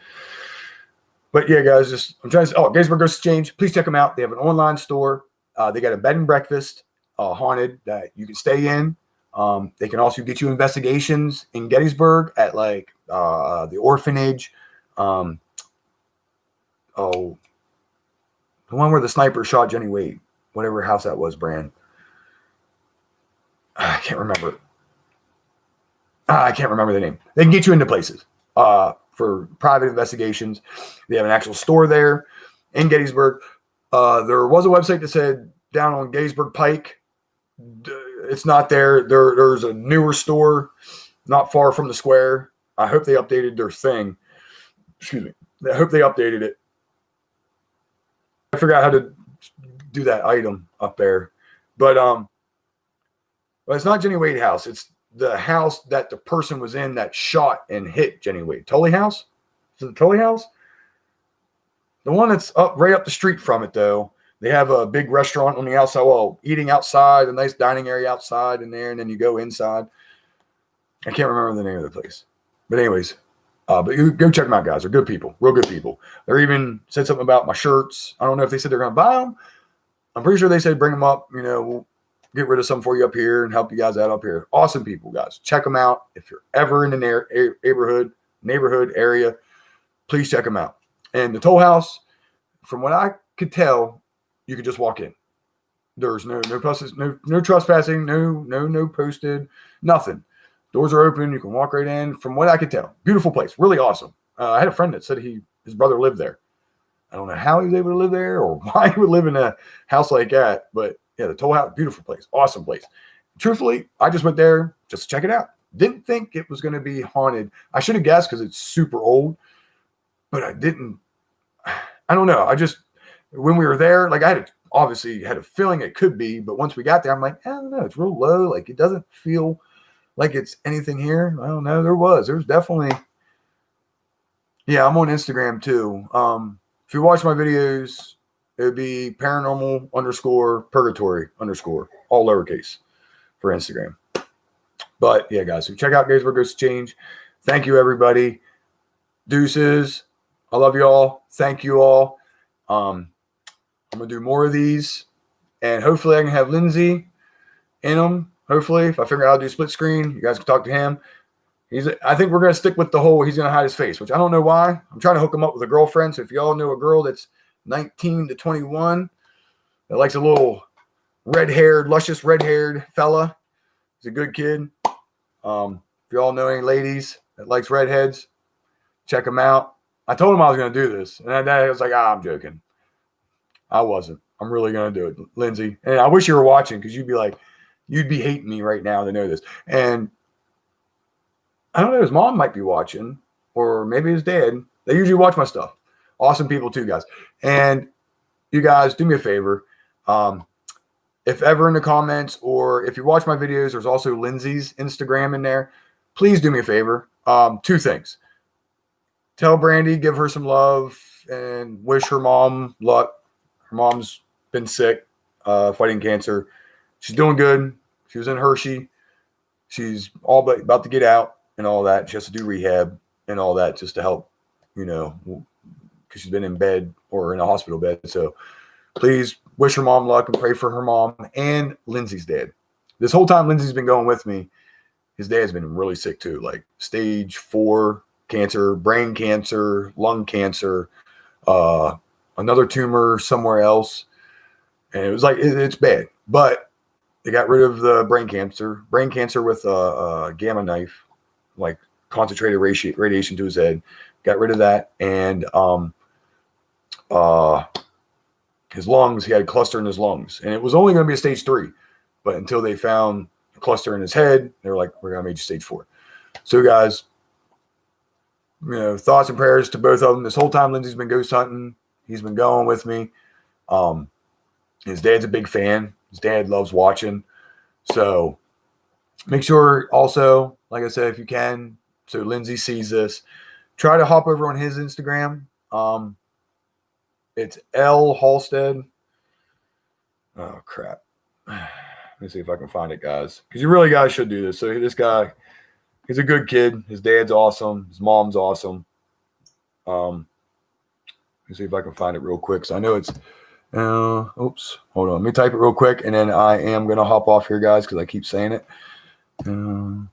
Speaker 1: But yeah, guys, I'm trying to say, Gettysburg Ghost Exchange. Please check them out. They have an online store. They got a bed and breakfast, haunted, that you can stay in. They can also get you investigations in Gettysburg at, like, the orphanage. The one where the sniper shot Jenny Wade, whatever house that was, Brand. I can't remember. I can't remember the name. They can get you into places for private investigations. They have an actual store there in Gettysburg. There was a website that said down on Gettysburg Pike. It's not there. There's a newer store not far from the square. I hope they updated their thing. Excuse me. I hope they updated it. I forgot how to do that item up there. But it's not Jenny Wade house. It's the house that the person was in that shot and hit Jenny Wade. Tully house? Is it the Tully house? The one that's right up the street from it, though. They have a big restaurant on the outside. Well, eating outside, a nice dining area outside in there, and then you go inside. I can't remember the name of the place. But anyways, but you go check them out, guys. They're good people. Real good people. They're even said something about my shirts. I don't know if they said they're going to buy them. I'm pretty sure they said bring them up. We'll get rid of some for you up here and help you guys out up here. Awesome people, guys. Check them out. If you're ever in the neighborhood area, please check them out. And the Toll House, from what I could tell, you could just walk in. There's no trespassing, no posted, nothing. Doors are open. You can walk right in. From what I could tell, beautiful place, really awesome. I had a friend that said his brother lived there. I don't know how he was able to live there or why he would live in a house like that, but yeah, the Toll House, beautiful place, awesome place. Truthfully, I just went there just to check it out. Didn't think it was going to be haunted. I should have guessed because it's super old, but I didn't. I don't know. When we were there, like obviously had a feeling it could be, but once we got there, I'm like, I don't know, it's real low. Like it doesn't feel like it's anything here. I don't know. There was definitely. Yeah, I'm on Instagram too. If you watch my videos, it would be paranormal_purgatory_, all lowercase for Instagram. But yeah, guys, so check out Gays Where Ghosts Change. Thank you, everybody. Deuces. I love you all. Thank you all. I'm going to do more of these. And hopefully I can have Lindsay in them. Hopefully, if I figure out how to do split screen, you guys can talk to him. I think we're going to stick with the whole he's going to hide his face, which I don't know why. I'm trying to hook him up with a girlfriend. So if y'all know a girl that's 19 to 21 that likes a little luscious red-haired fella, he's a good kid. If y'all know any ladies that likes redheads, check him out. I told him I was going to do this. And I was like, I'm joking. I wasn't. I'm really going to do it, Lindsay. And I wish you were watching because you'd be hating me right now to know this. And I don't know, his mom might be watching, or maybe his dad. They usually watch my stuff. Awesome people too, guys. And you guys, do me a favor. If ever in the comments, or if you watch my videos, there's also Lindsay's Instagram in there. Please do me a favor. 2 things. Tell Brandy, give her some love, and wish her mom luck. Her mom's been sick, fighting cancer. She's doing good. She was in Hershey. She's all but about to get out and all that. She has to do rehab and all that just to help, because she's been in bed or in a hospital bed. So please wish her mom luck and pray for her mom and Lindsay's dad. This whole time Lindsay's been going with me, his dad's been really sick too, like stage 4 cancer, brain cancer, lung cancer, another tumor somewhere else. And it was like, it's bad. But they got rid of the brain cancer with a gamma knife, like concentrated radiation to his head. Got rid of that. And his lungs, he had a cluster in his lungs. And it was only going to be a stage 3. But until they found a cluster in his head, they were like, we're going to make you stage 4. So, guys, thoughts and prayers to both of them. This whole time, Lindsay's been ghost hunting. He's been going with me. His dad's a big fan. His dad loves watching. So make sure also, like I said, if you can, so Lindsay sees this, try to hop over on his Instagram. It's L Halstead. Oh, crap. Let me see if I can find it, guys. Because you really guys should do this. So this guy, he's a good kid. His dad's awesome. His mom's awesome. Let me see if I can find it real quick. So I know it's, oops, hold on. Let me type it real quick. And then I am going to hop off here, guys, because I keep saying it. I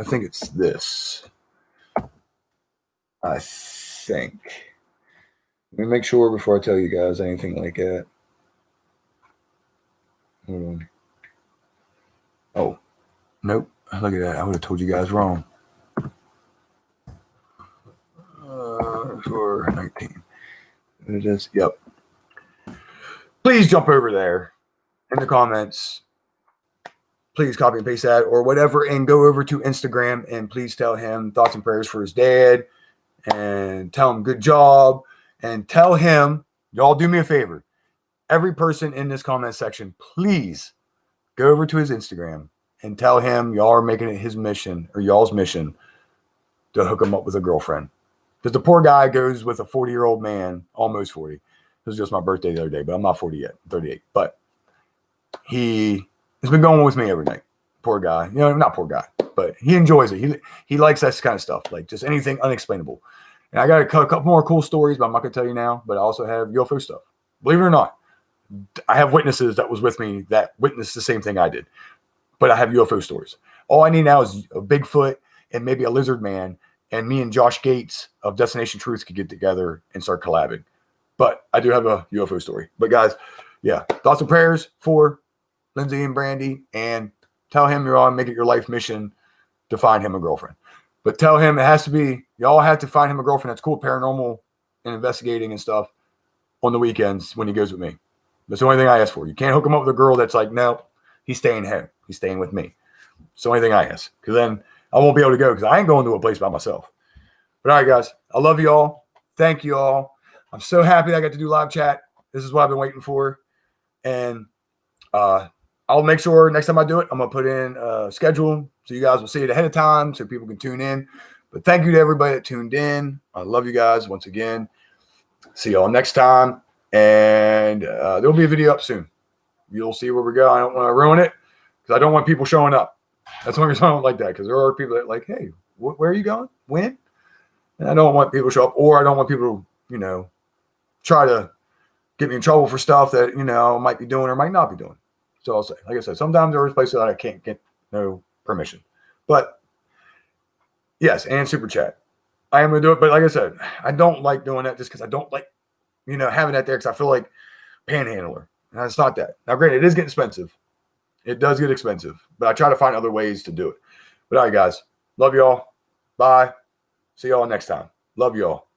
Speaker 1: think it's this. I think. Let me make sure before I tell you guys anything like that. Hold on. Oh, nope. Look at that. I would have told you guys wrong. For 19. It is. Yep. Please jump over there in the comments. Please copy and paste that or whatever and go over to Instagram and please tell him thoughts and prayers for his dad and tell him good job and tell him, y'all do me a favor. Every person in this comment section, please go over to his Instagram and tell him y'all are making it his mission or y'all's mission to hook him up with a girlfriend. Because the poor guy goes with a 40-year-old man, almost 40. It was just my birthday the other day, but I'm not 40 yet, I'm 38. But he has been going with me every night. Poor guy. Not poor guy, but he enjoys it. He likes that kind of stuff, like just anything unexplainable. And I got a couple more cool stories, but I'm not going to tell you now. But I also have UFO stuff. Believe it or not, I have witnesses that was with me that witnessed the same thing I did. But I have UFO stories. All I need now is a Bigfoot and maybe a lizard man. And me and Josh Gates of Destination Truth could get together and start collabing. But I do have a UFO story. But guys, yeah, thoughts and prayers for Lindsay and Brandy, and tell him you're on make it your life mission to find him a girlfriend. But tell him it has to be, y'all have to find him a girlfriend that's cool, paranormal and investigating and stuff on the weekends when he goes with me. That's the only thing I ask for. You can't hook him up with a girl that's like, no, he's staying home. He's staying with me. It's the only thing I ask. Because then I won't be able to go because I ain't going to a place by myself. But all right, guys, I love you all. Thank you all. I'm so happy I got to do live chat. This is what I've been waiting for. And I'll make sure next time I do it, I'm going to put in a schedule so you guys will see it ahead of time so people can tune in. But thank you to everybody that tuned in. I love you guys once again. See y'all next time. And there'll be a video up soon. You'll see where we go. I don't want to ruin it because I don't want people showing up. That's the only reason I don't like that, because there are people that like, hey, where are you going? When? And I don't want people to show up, or I don't want people to, try to get me in trouble for stuff that, I might be doing or might not be doing. So I'll say, like I said, sometimes there is places that I can't get no permission. But yes, and super chat. I am going to do it. But like I said, I don't like doing that just because I don't like, having that there because I feel like panhandler. And it's not that. Now, granted, it is getting expensive. It does get expensive. But I try to find other ways to do it. But all right, guys. Love y'all. Bye. See y'all next time. Love y'all.